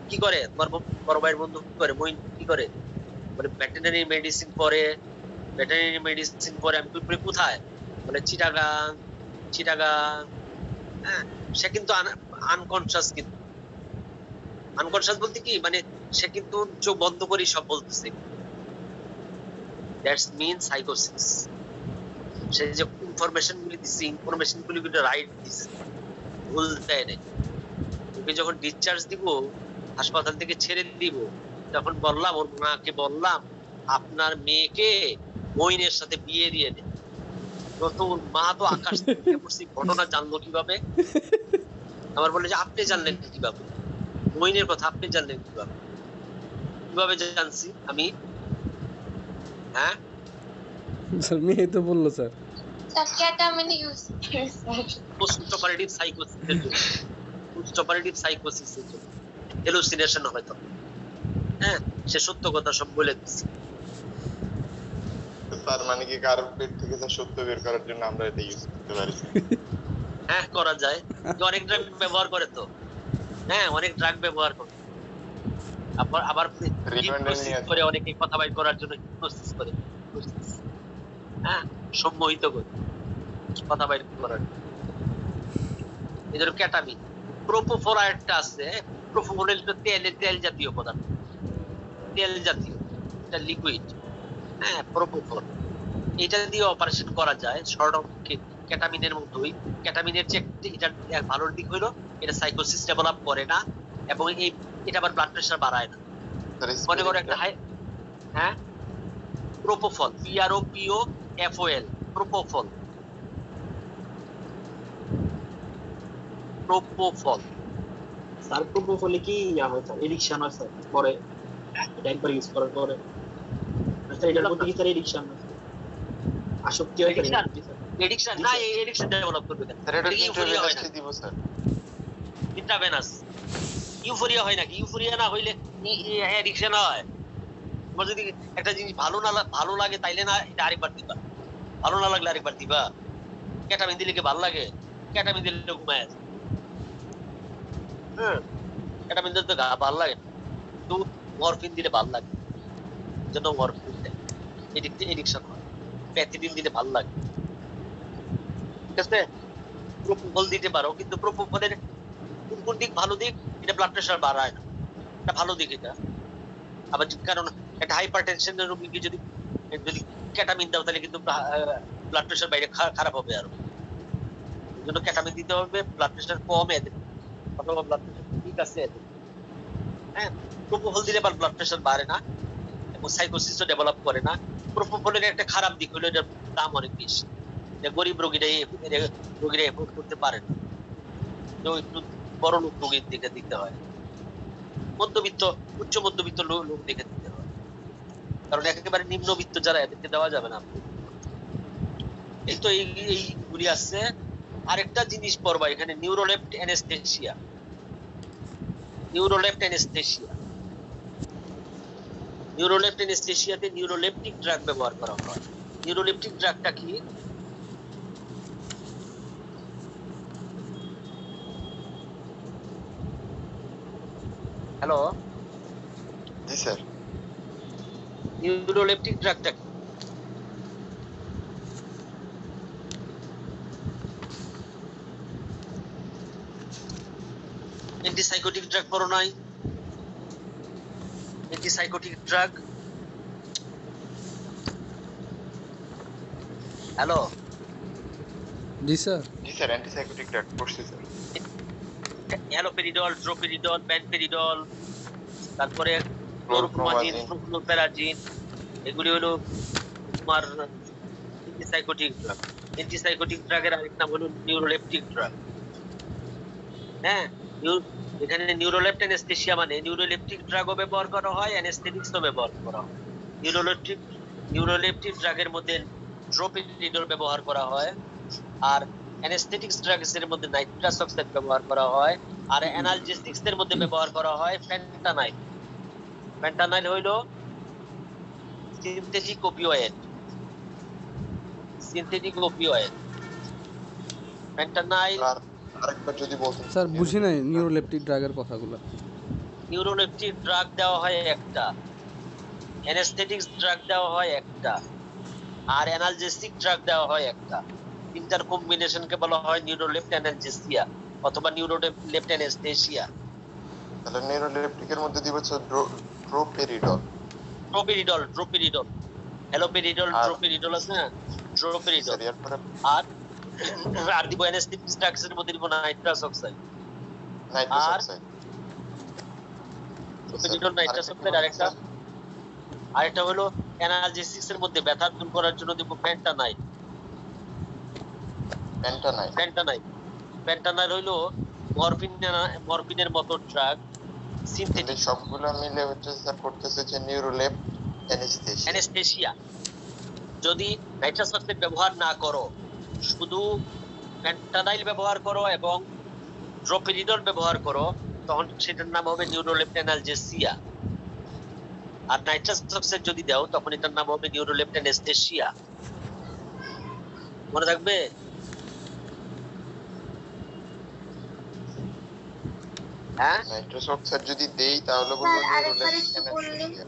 A: কি করে তোমার বড় ভাইয়ের বন্ধু? কি করে মঈন, কি করে? বলে ভেটেরিনারি মেডিসিন পড়ে। ভেটেরিনারি মেডিসিন পড়ে। আমি কোথায়? বলে চিটাগাং। চিটাগাং। হ্যাঁ, সে কিন্তু আনকনসিয়াস, কিন্তু আনকনসিয়াস বলতে কি, মানে সে কিন্তু চোখ বন্ধ করে সব বলতেছে। That's mean সাইকোসিস। সে যে ইনফরমেশন গুলি দিচ্ছে, ইনফরমেশন গুলি রাইট দিচ্ছে, ভুল দেয় নাই। ওকে যখন ডিসচার্জ দিব, হাসপাতাল থেকে ছেড়ে দিব, তখন বললাম, ওর মাকে বললাম, আপনার মেয়েকে মঈনের সাথে বিয়ে দিয়ে দেন। তো ওর মা তো আকাশ থেকে পড়ছি, ঘটনা জানলো কিভাবে? আমার বলে যে আপনি জানলেন কিভাবে? মঈনের কথা আপনি জানলেন কিভাবে? কিভাবে জানছি আমি? হ্যাঁ,
B: স্যার মেয়ে তো বললো স্যার।
E: স্যার কেটামিন ইউজ করে স্যার।
A: পোস্ট অপারেটিভ সাইকোসিসের জন্য, পোস্ট অপারেটিভ সাইকোসিসের জন্য হ্যালুসিনেশন হয়তো। হ্যাঁ, সে সত্য কথা সব বলে দিচ্ছে।
C: তার মানে কি কারোর পেট থেকে যা সত্য বের করার জন্য আমরা এটা ইউজ করতে পারি?
A: হ্যাঁ, করা যায়। অনেক ড্রাগ ব্যবহার করে তো। হ্যাঁ, অনেক ড্রাগ ব্যবহার করে। আবার হিপনোসিস করে, অনেকে কথা বাইর করার জন্য হিপনোসিস করে। হ্যাঁ, সম্মোহিত করে কথা বাইর করার। এদের ক্যাটামিন। প্রোপোফল একটা আছে। প্রোপোফল তেল জাতীয় পদার্থ, তেল জাতীয়, এটা লিকুইড। হ্যাঁ, প্রোপোফল। এটা দিয়ে অপারেশন করা যায়, শর্ট অফ ক্যাটামিনের মতোই। ক্যাটামিনের যে এটা ভালোর দিক হলো, এটা সাইকোসিস ডেভেলপ করে না, এবং এটা আবার ব্লাড প্রেশার বাড়ায় না। মনে করো একটা হ্যাঁ, propofol, PROPOFOL, propofol. Propofol
F: sir প্রোপোফলে কি হয় স্যার? এডিকশন হয় স্যার পরে, এটা একবার ইউজ করার পরে? স্যার এটার মধ্যে কি স্যার এডিকশন হয়? আসক্তি হয় স্যার?
A: এডিকশন না, এডিকশন ডেভেলপ করবে কেন?
C: স্যার এটা ইউফোরিয়া হয় না, দিব স্যার
A: ইন্ট্রাভেনাস। ইউফোরিয়া হয় নাকি? ইউফোরিয়া না হইলে এডিকশন হয়। তোমার যদি একটা জিনিস ভালো লাগে, তাইলে না এটা আরেকবার দিবা। ভালো না লাগলে আরেকবার দিবা। ক্যাটামিন দিলে কি ভালো লাগে? ক্যাটামিন দিলে ঘুমায়। হ্যাঁ, ক্যাটামিন দিলে তো ভালো লাগে না, কিন্তু মরফিন দিলে ভালো লাগে, জন্য মরফিন দেয়। এডিকশন হয়। প্যাথিডিন দিলে ভালো লাগে। ঠিক আছে, প্রোপোফল দিতে পারো, কিন্তু প্রোপোফলের কোন দিক ভালো দিক? এটা ব্লাড প্রেশার বাড়ায় না, এটা ভালো দিক এটা। আবার কারণ একটা হাইপারটেনশনের রোগীকে যদি ক্যাটামিন দাও, তাহলে কিন্তু ব্লাড প্রেশার বাইরে খারাপ হবে। আরো এই জন্য ক্যাটামিন দিতে হবে, ব্লাড প্রেশার কমে এদের, অথবা ব্লাড প্রেশার ঠিক আছে এদের। হ্যাঁ, প্রোপোফল দিলে আবার ব্লাড প্রেশার বাড়ে না, এবং সাইকোসিসও ডেভেলপ করে না। প্রোপোফলের একটা খারাপ দিক হলো এটার দাম অনেক বেশি। গরিব রোগীরা এফোর্ড করতে পারে না, তো একটু বড় লোক রোগীর দিকে দিতে হয়, মধ্যবিত্ত, উচ্চ মধ্যবিত্ত লোক দেখে দিতে হয়। কারণ একেবারে নিম্নবিত্ত যারা, এদেরকে দেওয়া যাবে না। এই তো এইগুলি আছে। আরেকটা জিনিস পড়বা এখানে, নিউরোলেপ্ট অ্যানেস্থেসিয়া। নিউরোলেপ্ট অ্যানেস্থেসিয়া, নিউরোলেপ্ট অ্যানেস্থেসিয়াতে নিউরোলেপটিক ড্রাগ ব্যবহার করা হয়। নিউরোলেপটিক ড্রাগটা কি? হ্যালো,
C: জি স্যার।
A: নিউরোলেপটিক ড্রাগটা কি? অ্যান্টিসাইকোটিক ড্রাগ পড়ো নাই? Antipsychotic drug. হ্যালো,
B: জি স্যার।
C: জি স্যার, অ্যান্টিসাইকোটিক ড্রাগ পড়ছি স্যার।
A: হ্যালোপেরিডল, ড্রোপেরিডল, ব্যানপেরিডল, তারপরে ক্লোরোপ্রোমাজিন, প্রোফ্লোপ্যারাজিন, এগুলি হলো তোমার অ্যান্টিসাইকোটিক ড্রাগ। অ্যান্টিসাইকোটিক ড্রাগের আরেক নাম হলো নিউরোলেপটিক ড্রাগ। হ্যাঁ, এখানে নিউরোলেপ্ট অ্যানেস্থেসিয়া মানে নিউরোলেপটিক ড্রাগও ব্যবহার করা হয়, অ্যানেস্থেটিক্সও ব্যবহার করা হয়। নিউরোলেপটিক ড্রাগের মধ্যে ড্রোপিনিডল ব্যবহার করা হয়, আর অ্যানেস্থেটিক্স ড্রাগস এর মধ্যে নাইট্রাস অক্সাইড ব্যবহার করা হয়, আর অ্যানালজেসিক্স এর মধ্যে ব্যবহার করা হয় ফেন্টানাইল। ফেন্টানাইল হইলো synthetic opioid. Synthetic opioid fentanyl.
C: আরেকবার যদি বলতেন
B: স্যার বুঝি নাই নিউরোলেপটিক ড্রাগের কথাগুলো।
A: নিউরোলেপটিক ড্রাগ দেওয়া হয় একটা, অ্যানেস্থেটিক্স ড্রাগ দেওয়া হয় একটা, আর অ্যানালজেসিক ড্রাগ দেওয়া হয় একটা। তিনটার কম্বিনেশনকে বলা হয় নিউরোলেপ্ট অ্যানালজেসিয়া অথবা নিউরোলেপ্ট অ্যানেস্থেসিয়া।
C: তাহলে নিউরোলেপটিকের মধ্যে দিব হচ্ছে ড্রোপেরিডল।
A: ড্রোপেরিডল হ্যালোপেরিডল, ড্রোপেরিডল আছে না, ড্রোপেরিডল। আর আর দিব অ্যানেস্থেটিক্স ড্রাগস এর মধ্যে দিব nitrous oxide. Droperidol, nitrous oxide. আরেকটা হলো অ্যানালজেসিক্স এর মধ্যে ব্যথা দূর করার জন্য দিব ফেন্টানাইল। ফেন্টানাইল হইলো মরফিনের মতো ড্রাগ, সিনথেটিক।
C: সবগুলো মিলে হচ্ছে স্যার করতেছে যে নিউরোলেপ্ট
A: অ্যানেস্থেসিয়া। যদি নাইট্রাস অক্সাইড ব্যবহার না করো, শুধু ফেন্টানাইল ব্যবহার করো এবং ড্রোপেরিডল ব্যবহার করো, তখন সেটার নাম হবে নিউরোলেপ্ট অ্যানালজেসিয়া। আর নাইট্রাস অক্সাইড যদি দাও, তখন এটার নাম হবে নিউরোলেপ্ট অ্যানেস্থেসিয়া। মনে থাকবে? হ্যাঁ,
C: নাইট্রাস অক্সাইড যদি দেই তাহলে বলবো নিউরোলেপ্ট অ্যানেস্থেসিয়া।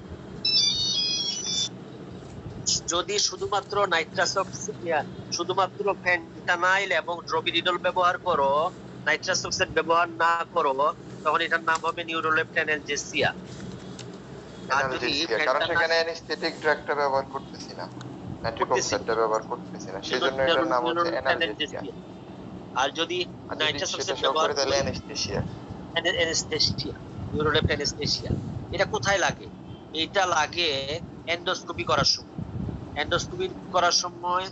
A: যদি শুধুমাত্র নাইট্রাস অক্সাইড, শুধুমাত্র ফেন্টানাইল এবং ড্রোপেরিডল ব্যবহার করো, নাইট্রাস অক্সাইড ব্যবহার না করো, তখন এটার নাম হবে নিউরোলেপ্ট অ্যানালজেসিয়া। আর যদি
C: কারণ সেখানে অ্যানেস্থেটিক ড্রাগটা ব্যবহার করতেছি না, নাইট্রিক অক্সাইডটা ব্যবহার করতেছি না, সেজন্য এটার নাম হচ্ছে অ্যানালজেসিয়া।
A: আর যদি নাইট্রাস অক্সাইড ব্যবহার করো
C: তাহলে অ্যানেস্থেসিয়া।
A: নিউরোলেপ্ট অ্যানেস্থেসিয়া। এটা কোথায় লাগে? এটা লাগে এন্ডোস্কোপি করার সময়। এন্ডোস্কোপি করার সময়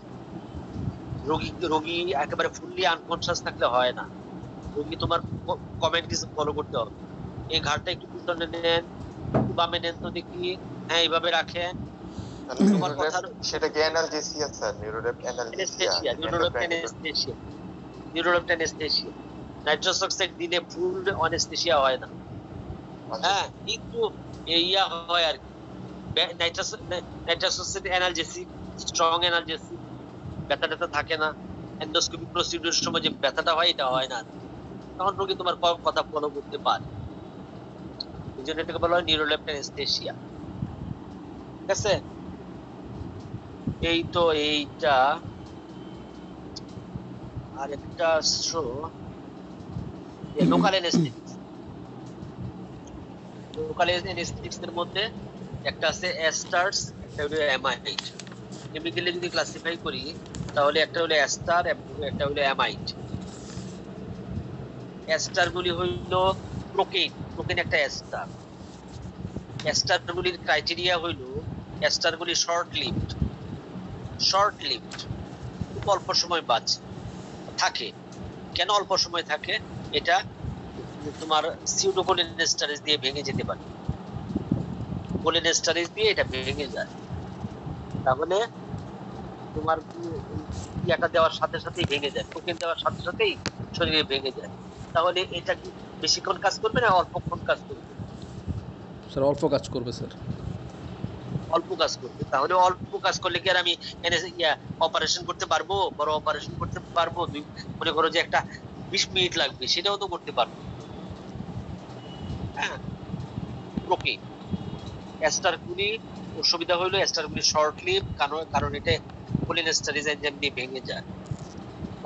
A: রোগী একেবারে ফুললি আনকনশাস থাকলে হয় না। রোগী তোমার কমেন্ট কিছু ফলো করতে হবে। এই ঘাড়টা একটু পিছনে নেন, বামে নেন তো দেখি, হ্যাঁ এইভাবে রাখেন। তোমার কথা
C: সেটা কি analgesia sir? Neurolept analgesia,
A: neurolept anaesthesia. Nitrous oxide দিলে ফুল অ্যানেস্থেসিয়া হয় না, হ্যাঁ একটু ইয়া হয় আর কি। Nitrous oxide analgesic, strong analgesic, ব্যথা থাকে না। এন্ডোস্কোপি প্রসিডিউরের সময় যে ব্যথাটা হয়, এটা হয় না, তখন রোগী তোমার কথা ফলো করতে পারে। এই জন্য এটাকে বলা হয় নিউরোলেপ্ট অ্যানেস্থেসিয়া। ঠিক আছে? এই তো এইটা। আর একটা লোকাল অ্যানেস্থেটিক্স। লোকাল অ্যানেস্থেটিক্স এর মধ্যে একটা আছে অ্যাস্টারস, একটা হলো অ্যামাইড। কেমিক্যালি যদি ক্লাসিফাই করি, তাহলে একটা হলো অ্যাস্টার এবং একটা হলো অ্যামাইড। অ্যাস্টার গুলি হইল প্রোকেইন। প্রোকেইন একটা অ্যাস্টার। অ্যাস্টার গুলির ক্রাইটেরিয়া হইল অ্যাস্টার গুলি শর্ট লিভড, খুব অল্প সময় বাঁচে থাকে। কেন অল্প সময় থাকে? এটা তোমার সিউডোকোলিনেস্টারেজ দিয়ে ভেঙে যেতে পারে। কোলিনেস্টারেজ দিয়ে এটা ভেঙে যায়, তাহলে তোমার ইয়াটা দেওয়ার সাথে সাথেই ভেঙে যায়, প্রোটিন দেওয়ার সাথে সাথেই শরীরে ভেঙে যায়। তাহলে এটা কি বেশিক্ষণ কাজ করবে না অল্পক্ষণ কাজ করবে?
B: স্যার অল্প কাজ করবে স্যার।
A: অল্প কাজ করবে। তাহলে অল্প কাজ করলে কি আর আমি অপারেশন করতে পারবো? বড় অপারেশন করতে পারবো? মনে করো যে একটা 20 মিনিট লাগবে, সেটাও তো করতে পারবো। হ্যাঁ, প্রোটিন অ্যাস্টার গুলি সুবিধা হইলো অ্যাস্টার গুলি শর্ট লিভ, কারণ এটা কোলিনেস্টারেজ এনজাইম দিয়ে ভেঙে যায়।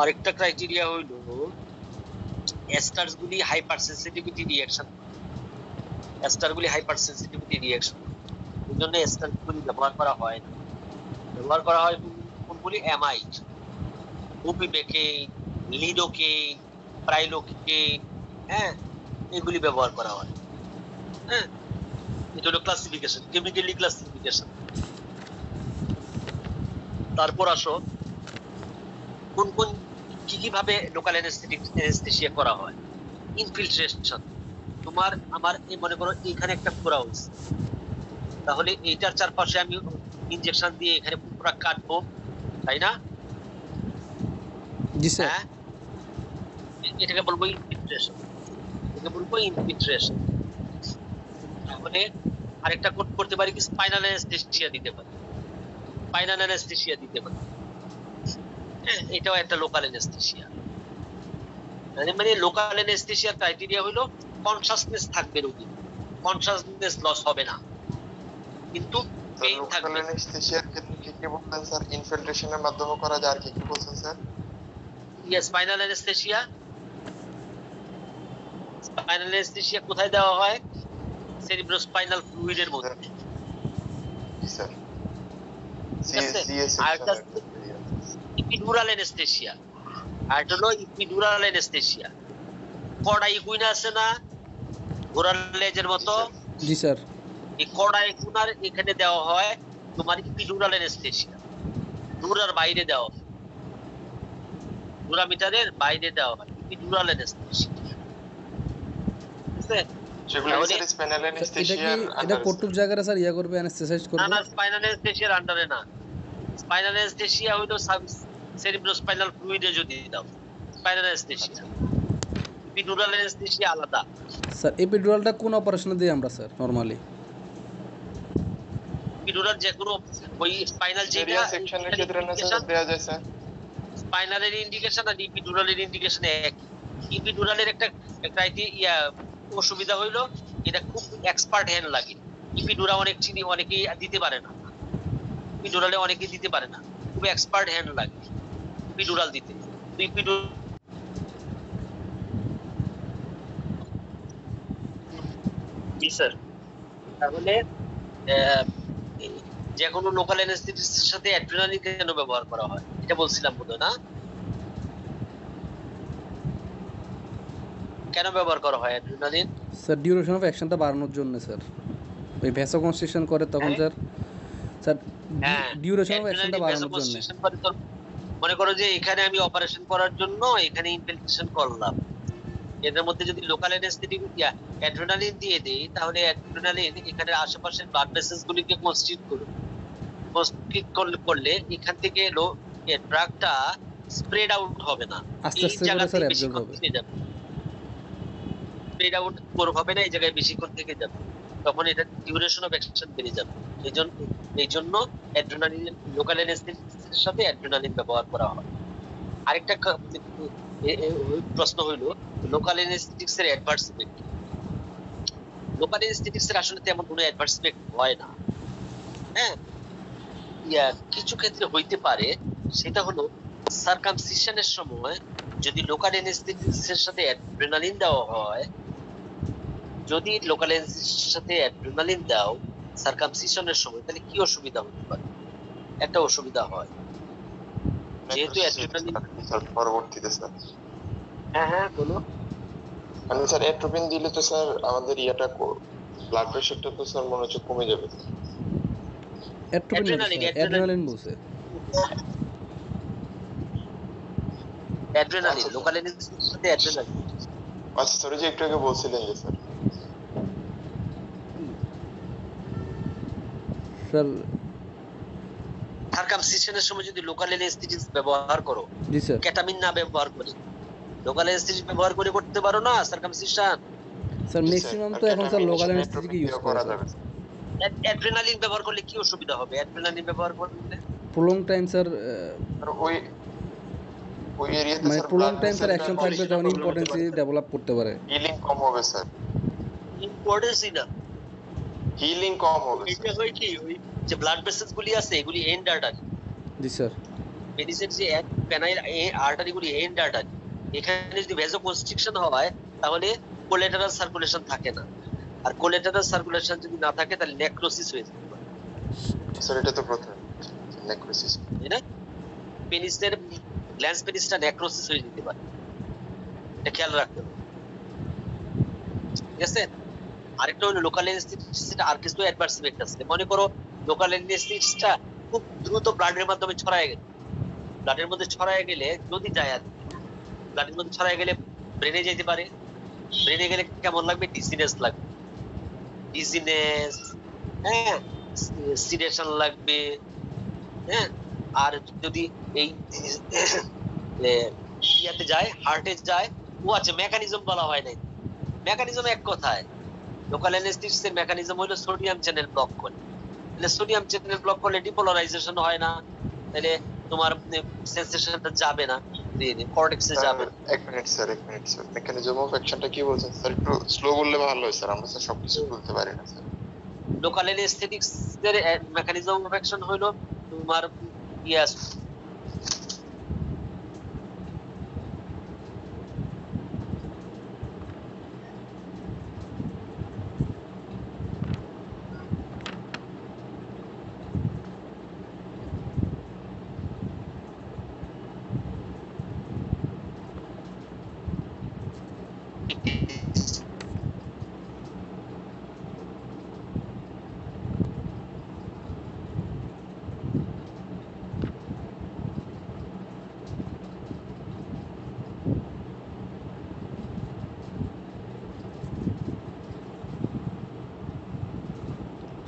A: আরেকটা ক্রাইটেরিয়া হইলো অ্যাস্টার গুলি হাইপার সেনসিটিভিটি রিঅ্যাকশন। অ্যাস্টার গুলি হাইপার সেনসিটিভিটি রিঅ্যাকশন, এই জন্য অ্যাস্টার গুলি ব্যবহার করা হয় না। ব্যবহার করা হয় কোনগুলি? অ্যামাইড, বুপিবেকেইন, লিডোকেইন, প্রাইলোকেইন, হ্যাঁ এগুলি ব্যবহার করা হয়। হ্যাঁ, এটা হলো ক্লাসিফিকেশন, কেমিক্যালি ক্লাসিফিকেশন। তারপর আসো কোন কোন কি ভাবে লোকাল অ্যানেস্থেসিয়া করা হয়। ইনফিলট্রেশন, তোমার আমার এই মনে করো এখানে একটা ফোড়া হয়েছে, তাহলে এইটার চারপাশে আমি ইনজেকশন দিয়ে এখানে পুরো কাটবো, তাই না?
B: জি স্যার।
A: হ্যাঁ, এটাকে বলবো ইনফিলট্রেশন, এটাকে বলবো ইনফিলট্রেশন। তাহলে আরেকটা করতে পারি কি, স্পাইনাল অ্যানেস্থেসিয়া দিতে পারি, স্পাইনাল অ্যানেস্থেসিয়া দিতে পারি। হ্যাঁ, এটাও একটা লোকাল অ্যানেস্থেসিয়া। মানে লোকাল অ্যানেস্থেসিয়ার ক্রাইটেরিয়া হলো কনসাসনেস থাকবে রোগী, কনসাসনেস লস হবে না, কিন্তু পেইন
C: লোকাল
A: থাকবে।
C: অ্যানেস্থেসিয়ার ক্ষেত্রে কি বলতেন স্যার? ইনফিলট্রেশনের মাধ্যমে করা যায়, আর কি বলছেন sir?
A: Spinal anaesthesia, spinal anaesthesia কোথায় দেওয়া হয়? সেরিব্রোস্পাইনাল ফ্লুইডের মধ্যে।
C: জি স্যার।
A: ইপিডুরাল অ্যানেস্থেসিয়া, আর এটা হলো ইপিডুরাল অ্যানেস্থেসিয়া। কড়া ইকুইনা আছে না ঘোড়ার লেজের মতো,
B: জি স্যার।
A: এই কড়া ইকুইনার এখানে দেওয়া হয় তোমার ইপিডুরাল অ্যানেস্থেসিয়া। ডুরার বাইরে দেওয়া হয়, ডুরামিটারের বাইরে দেওয়া হয় ইপিডুরাল অ্যানেস্থেসিয়া।
B: এটা কতটুক জায়গায় স্যার ইয়া করবে, অ্যানেস্থেসাইজ করবে?
A: না, স্পাইনাল অ্যানেস্থেসিয়ার আন্ডারে না। স্পাইনাল অ্যানেস্থেসিয়া হইলো সেরিব্রোস্পাইনাল ফ্লুইডে যদি দাও স্পাইনাল অ্যানেস্থেসিয়া, এপিডুরাল অ্যানেস্থেসিয়া আলাদা।
B: স্যার এপিডুরালটা কোন অপারেশনে দিই আমরা স্যার নরমালি?
A: এপিডুরাল যে কোনো ওই স্পাইনাল যেটা
C: সেকশনের ক্ষেত্রে না স্যার দেয়া যায় স্যার।
A: স্পাইনালের ইন্ডিকেশন আর এপিডুরালের ইন্ডিকেশন এক। এপিডুরালের একটা ক্রাইটেরিয়া অসুবিধা হইলো এটা খুব এক্সপার্ট হ্যান্ড লাগে। এপিডুরা অনেকেই দিতে পারে না, এপিডুরালে অনেকেই দিতে পারে না, খুব এক্সপার্ট হ্যান্ড লাগে এপিডুরাল দিতে। জি স্যার। তাহলে যে কোনো লোকাল অ্যানেস্থেসিসের সাথে অ্যাড্রিনালিন কেন ব্যবহার করা হয় এটা বলছিলাম বোধহয়, না? কেন ব্যবহার করা হয় অ্যাড্রিনালিন?
B: স্যার ডিউরেশন অফ অ্যাকশনটা বাড়ানোর জন্য স্যার, ওই ভ্যাসোকনস্ট্রিকশন করে তখন স্যার। স্যার ডিউরেশন অফ অ্যাকশনটা বাড়ানোর জন্য।
A: মনে করো যে এখানে আমি অপারেশন করার জন্য এখানে ইনফিলট্রেশন করলাম, এদের মধ্যে যদি লোকাল অ্যানেস্থেটিক অ্যাড্রিনালিন দিয়ে দেই, তাহলে অ্যাড্রিনালিন এখানে আশেপাশের ব্লাড ভেসেলস গুলিকে কনস্ট্রিক্ট করলে এখান থেকে ড্রাগটা স্প্রেড আউট হবে না,
B: আস্তে আস্তে করে স্যার অ্যাবজর্ব হবে,
A: স্প্রেড আউট হবে না, এই জায়গায় বেশিক্ষণ থেকে যাবে, তখন এটা ডিউরেশন অফ অ্যাকশন বেড়ে যাবে। এই জন্য অ্যাড্রিনালিন লোকাল অ্যানেস্থেটিক্সের সাথে অ্যাড্রিনালিন ব্যবহার করা হয়। আরেকটা প্রশ্ন হইলো লোকাল অ্যানেস্থেটিক্স এর অ্যাডভার্স ইফেক্ট। লোকাল অ্যানেস্থেটিক্স এর আসলে তেমন কোনো অ্যাডভার্স ইফেক্ট হয় না। হ্যাঁ, কিছু ক্ষেত্রে হইতে পারে, সেটা হলো সার্কামসিশনের সময় যদি লোকাল অ্যানেস্থেটিক্স এর সাথে অ্যাড্রিনালিন দেওয়া হয়, যদি লোকাল অ্যানেস্থেটিক্স এর সাথে অ্যাড্রিনালিন দাও সার্কামসিশনের সময়, তাহলে কি অসুবিধা হতে পারে? একটা অসুবিধা হয়, যেহেতু অ্যাড্রিনালিন
C: পরবর্তীতে স্যার।
A: হ্যাঁ বলো।
C: মানে স্যার অ্যাট্রোপিন দিলে তো স্যার আমাদের ব্লাড প্রেশারটা তো স্যার মনে হচ্ছে কমে যাবে।
B: অ্যাড্রিনালিন বলছে,
A: অ্যাড্রিনালিন লোকাল অ্যানেস্থেটিক্সের সাথে অ্যাড্রিনালিন।
C: আচ্ছা স্যার, যে একটু আগে বলছিলেন যে স্যার
A: সার্কামসিশনের সময় যদি লোকাল অ্যানেস্থেটিক্স ব্যবহার করো,
B: জি স্যার,
A: কেটামিন না ব্যবহার করে লোকাল অ্যানেস্থেটিক্স ব্যবহার করে করতে পারো না সার্কামসিশন।
B: স্যার ম্যাক্সিমাম তো এখন স্যার লোকাল অ্যানেস্থেটিক ইউজ করা যাবে।
A: অ্যাড্রিনালিন ব্যবহার করলে কি অসুবিধা হবে? অ্যাড্রিনালিন ব্যবহার করলে
B: প্রলং টাইম স্যার,
C: ওই এরিয়াতে
B: মানে
C: sir
B: prolong time sir action থাকবে, তখন ইম্পর্টেন্সি ডেভেলপ করতে পারে,
C: হিলিং কম হবে স্যার।
A: ইম্পর্টেন্সই না,
C: হিলিং কম হবে।
A: এটা হয় কি, ওই যে ব্লাড ভেসেলস গুলি আছে এগুলি এন্ড আর্টারি।
B: জি স্যার।
A: মেডিসিন যে পেনাইল আর্টারি গুলি এন্ড আর্টারি, এখানে যদি ভ্যাসোকনস্ট্রিকশন হয় তাহলে কোলেটারাল সার্কুলেশন থাকে না, আর কোলেটারাল সার্কুলেশন যদি না থাকে তাহলে নেক্রোসিস হয়ে যেতে পারে।
C: স্যার এটা তো প্রথম নেক্রোসিস,
A: তাই না? পেনিসের গ্ল্যান্স পেনিসটা নেক্রোসিস হয়ে যেতে পারে, এটা খেয়াল রাখতে হবে, ঠিক আছে? আরেকটা হলো লোকাল অ্যানেস্থেটিক্সটা আর কিছু অ্যাডভার্স ইফেক্ট আছে। মনে করো লোকাল অ্যানেস্থেটিক্সটা খুব দ্রুত ব্লাডের মাধ্যমে ছড়ায় গেল, ব্লাডের মধ্যে ছড়ায় গেলে যদি যায় আর ব্লাডের মধ্যে ছড়ায় গেলে ব্রেনে যেতে পারে। ব্রেনে গেলে কেমন লাগবে? ডিজিনেস লাগবে, ডিজিনেস, হ্যাঁ, সিডেশন লাগবে, হ্যাঁ। আর যদি এই ইয়াতে যায়, হার্টে যায়, ও আচ্ছা মেকানিজম বলা হয় নাই। মেকানিজম এক কথায় লোকাল অ্যানেস্থেটিক্স এর মেকানিজম হলো সোডিয়াম চ্যানেল ব্লক করে। তাহলে সোডিয়াম চ্যানেল ব্লক করলে ডিপোলারাইজেশন হয় না, তাহলে তোমার সেন্সেশনটা যাবে না, কর্টেক্সে যাবে না।
C: এক মিনিট স্যার, এক মিনিট স্যার, মেকানিজম অফ অ্যাকশনটা কি বলছেন স্যার? একটু স্লো বললে ভালো হয় স্যার, আমরা স্যার সবকিছু বলতে পারি না স্যার।
A: লোকাল অ্যানেস্থেটিক্স এর মেকানিজম অফ অ্যাকশন হলো তোমার ইয়াস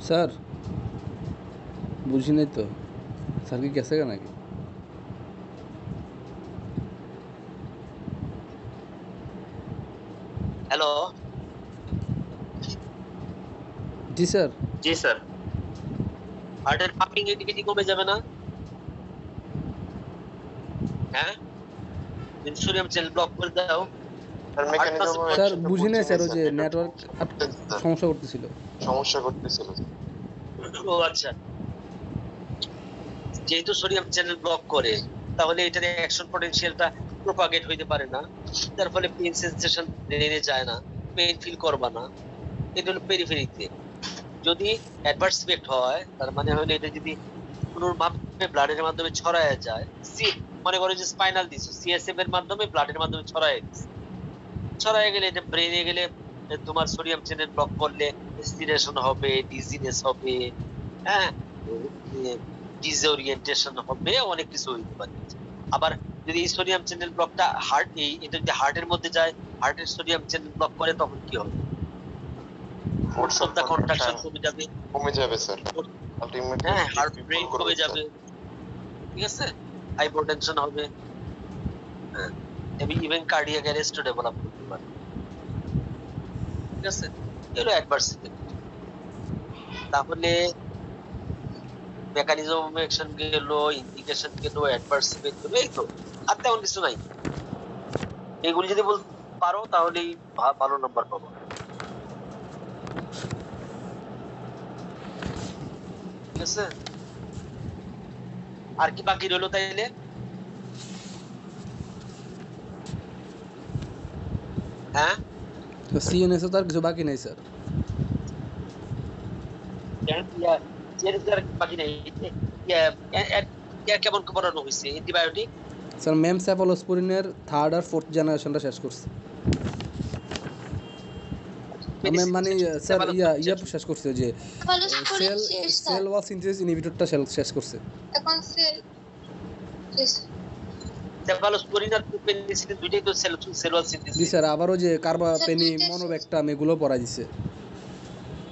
B: স্যার বুঝি নাই তো, স্যার কি গেছে গা নাকি?
A: হ্যালো,
B: জি স্যার।
D: জি স্যার।
A: হার্টের পাম্পিং অ্যাক্টিভিটি কমে যাবে না? হ্যাঁ, সোডিয়াম চ্যানেল ব্লক করে দাও।
C: স্যার মেকানিজম অফ
B: স্যার বুঝি নাই স্যার, ওই যে নেটওয়ার্ক সমস্যা করতেছিল।
C: সমস্যা করতেছিল।
A: ও আচ্ছা, যেহেতু সোডিয়াম চ্যানেল ব্লক করে তাহলে এটার অ্যাকশন পটেনশিয়ালটা প্রপাগেট হইতে পারে না, যার ফলে পেইন সেন্সেশন ব্রেনে যায় না, পেইন ফিল করবা না। এটা হলো পেরিফেরিতে। যদি অ্যাডভার্স ইফেক্ট হয় তার মানে হলো এটা যদি কোনোভাবে ব্লাডের মাধ্যমে ছড়ায় যায়, মনে করো যে স্পাইনাল দিছো, সিএসএফ এর মাধ্যমে ব্লাডের মাধ্যমে ছড়ায় গেলে এটা ব্রেনে গেলে তোমার সোডিয়াম চ্যানেল ব্লক করলে স্টিরেশন হবে, ডিজিনেস হবে, হ্যাঁ, ডিসওরিয়েন্টেশন হবে, অনেক কিছু হইতে পারে। আবার যদি এই সোডিয়াম চ্যানেল ব্লকটা এটা যদি হার্টের মধ্যে যায়, হার্টের সোডিয়াম চ্যানেল ব্লক করে, তখন কি হবে? ফোর্স অফ দা কন্ট্রাকশন কমে যাবে
C: স্যার। আলটিমেটলি
A: হ্যাঁ, হার্ট ব্রেক কমে যাবে, ঠিক আছে, হাইপারটেনশন হবে, হ্যাঁ, ইভেন কার্ডিয়াক অ্যারেস্টও ডেভেলপ করতে পারে, ঠিক আছে। এগুলো অ্যাডভার্স ইফেক্ট। তাহলে মেকানিজম অফ অ্যাকশন গেল, ইন্ডিকেশন গেল, অ্যাডভার্স ইফেক্ট গেল, এই তো, আর তেমন কিছু নাই। এগুলি যদি বলতে পারো তাহলেই ভালো নাম্বার পাবো, ঠিক আছে। আর কি বাকি রইলো তাইলে? হ্যাঁ,
B: সিএনএস তো আর কিছু বাকি নেই স্যার।
A: বাকি নাই। কেমন পড়ানো হয়েছে অ্যান্টিবায়োটিক?
B: স্যার ম্যাম সেফালোস্পোরিনের 3rd আর 4th জেনারেশনটা শেষ করছে। আমি মানে স্যার ইয়া শেষ করছে যে সেল ওয়াল সিনথেসিস ইনহিবিটরটা শেষ করছে।
E: এখন সেল
A: সেফালোস্পোরিন আর পেনিসিলিন দুইটাই তো সেল ওয়াল সিনথেসিস।
B: জি স্যার, আবারও যে কার্বাপেনি মনোব্যাকটাম এগুলো পড়া দিছে।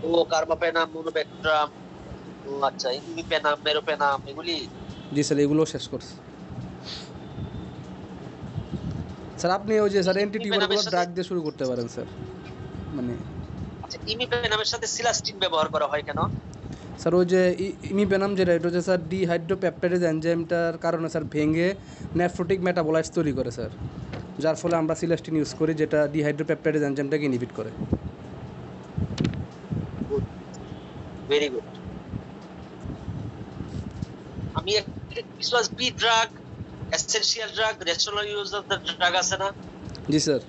A: ও কার্বাপেনাম, মোনোব্যাকট্রাম, ও আচ্ছা, ইমিপেনাম, মেরোপেনাম, এগুলি।
B: জি স্যার, এগুলো শেষ করছে। স্যার আপনি ওই যে স্যার অ্যান্টিটিউবারকুলার ড্রাগ দিয়ে শুরু করতে পারেন স্যার। মানে
A: আচ্ছা, ইমিপেনামের সাথে সিলাস্টিন ব্যবহার করা হয় কেন?
B: স্যার ওই যে ইমিপেনাম যেটা, এটা হচ্ছে স্যার ডিহাইড্রোপেপটাইডেজ এনজাইমটার কারণে স্যার ভেঙে নেফ্রোটিক মেটাবোলাইটস তৈরি করে স্যার, যার ফলে আমরা সিলাস্টিন ইউজ করি, যেটা ডিহাইড্রোপেপটাইডেজ এনজাইমটাকে ইনহিবিট করে।
A: Very good. আমি this was B drug, essential drug, rational use of the drug আছে না?
B: জি স্যার।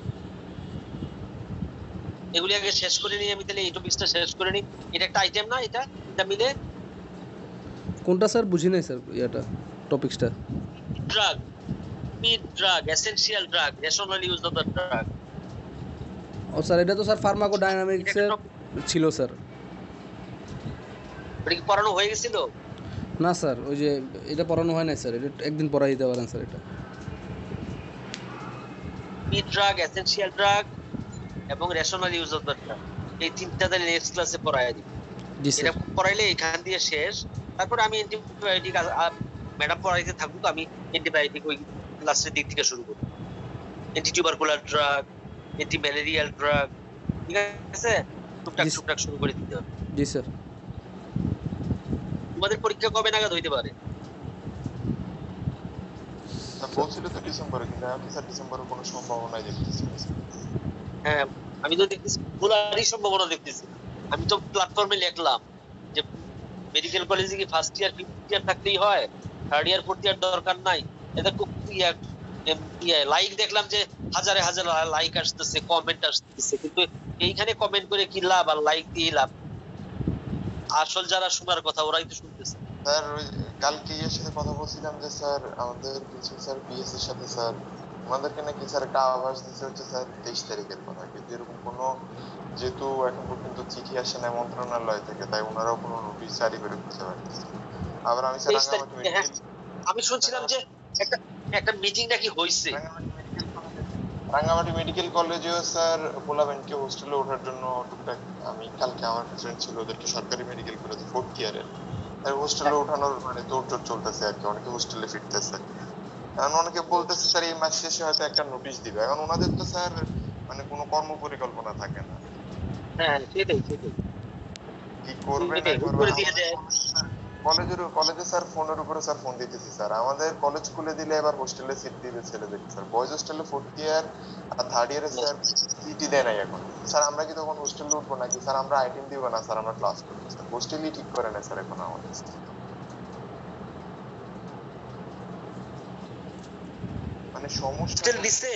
A: এগুলি আগে শেষ করে নিই আমি, তাহলে এই টপিকটা শেষ করে নিই। এটা একটা আইটেম না, এটা মিলে
B: কোনটা স্যার বুঝি নাই স্যার, এটা টপিকসটা।
A: Drug, B drug, essential drug, rational use of the drug.
B: ও স্যার এটা তো স্যার ফার্মাকোডাইনামিক্সের ছিল স্যার।
A: ওটা কি পড়ানো হয়ে গেছিল?
B: না স্যার, ওই যে এটা পড়ানো হয় নাই স্যার, এটা একদিন পড়াই দিতে পারেন স্যার এটা।
A: পি ড্রাগ, এসেনশিয়াল ড্রাগ এবং rational use of the drug, এই তিনটা তাহলে নেক্সট ক্লাসে পড়ায় দিই।
B: জি
A: এটা
B: স্যার।
A: পড়াইলে এখান দিয়ে শেষ। তারপর আমি অ্যান্টিবায়োটিক, ম্যাডাম পড়াইতে থাকুক, আমি অ্যান্টিবায়োটিক ওই লাস্টের দিক থেকে শুরু করি। Anti tubercular drug, anti malarial drug, ঠিক আছে, টুকটাক
B: জি।
A: টুকটাক শুরু করে দিতে হবে।
B: জি স্যার।
A: তোমাদের পরীক্ষা কবে নাগাদ হইতে পারে?
C: স্যার বলছিল তো ডিসেম্বরে, কিন্তু এখন তো স্যার ডিসেম্বরের কোনো সম্ভাবনাই দেখতেছি না স্যার।
A: হ্যাঁ, আমি তো দেখতেছি ভুলারই সম্ভাবনা দেখতেছি। আমি তো প্ল্যাটফর্মে লিখলাম যে মেডিকেল কলেজে কি ফার্স্ট ইয়ার ফিফথ ইয়ার থাকলেই হয়, থার্ড ইয়ার ফোর্থ ইয়ার দরকার নাই। এটা খুব লাইক দেখলাম যে হাজারে হাজার লাইক আসতেছে, কমেন্ট আসতেছে, কিন্তু এইখানে কমেন্ট করে কি লাভ আর লাইক দিয়ে লাভ? আসল যারা শোনার কথা ওরাই তো শুনতেছে।
C: স্যার ওই কালকে ইয়ের সাথে কথা বলছিলাম যে স্যার আমাদের কিছু স্যার পিএস এর সাথে স্যার আমাদেরকে নাকি স্যার একটা আভাস দিতে হচ্ছে স্যার 23 তারিখের কথা, কিন্তু এরকম কোনো, যেহেতু এখন পর্যন্ত চিঠি আসে না মন্ত্রণালয় থেকে, তাই ওনারাও কোনো নোটিশ জারি করে করতে পারতেছে না। আবার আমি স্যার
A: 23 তারিখে, হ্যাঁ, আমি শুনছিলাম যে একটা একটা মিটিং নাকি হয়েছে।
C: রাঙ্গামাটি মেডিকেল কলেজেও স্যার পোলাবেনকে হোস্টেলে ওঠার জন্য টুকটাক, আমি কালকে আমার ফ্রেন্ড ছিল ওদেরকে সরকারি মেডিকেল কলেজে ফোর্থ ইয়ারের হোস্টেলে ওঠানোর মানে তোড়জোড় চলতেছে আর কি, অনেকে হোস্টেলে ফিরতেছে। এখন অনেকে বলতেছে স্যার এই মাস শেষে হয়তো একটা নোটিশ দিবে। এখন ওনাদের তো স্যার মানে কোনো কর্ম পরিকল্পনা থাকে না,
A: হ্যাঁ, সেটাই সেটাই
C: কি করবে না
A: সেটাই হুট
C: করবে।
A: করে দিয়ে দেয়।
C: কলেজে স্যার ফোনের উপরে স্যার ফোন দিতেছি স্যার, আমাদের কলেজ খুলে দিলে এবার হোস্টেলে সিট দিবে ছেলেদেরকে স্যার, বয়েজ হোস্টেলে ফোর্থ ইয়ার আর থার্ড ইয়ারে স্যার সিটই দেয় নাই এখন। স্যার আমরা কি তখন হোস্টেলে উঠবো নাকি স্যার? আমরা আইটেম দিব না স্যার, আমরা ক্লাস করবো স্যার, হোস্টেলই ঠিক করে না স্যার এখন আমাদের। মানে সমস্যা
A: হোস্টেল দিছে?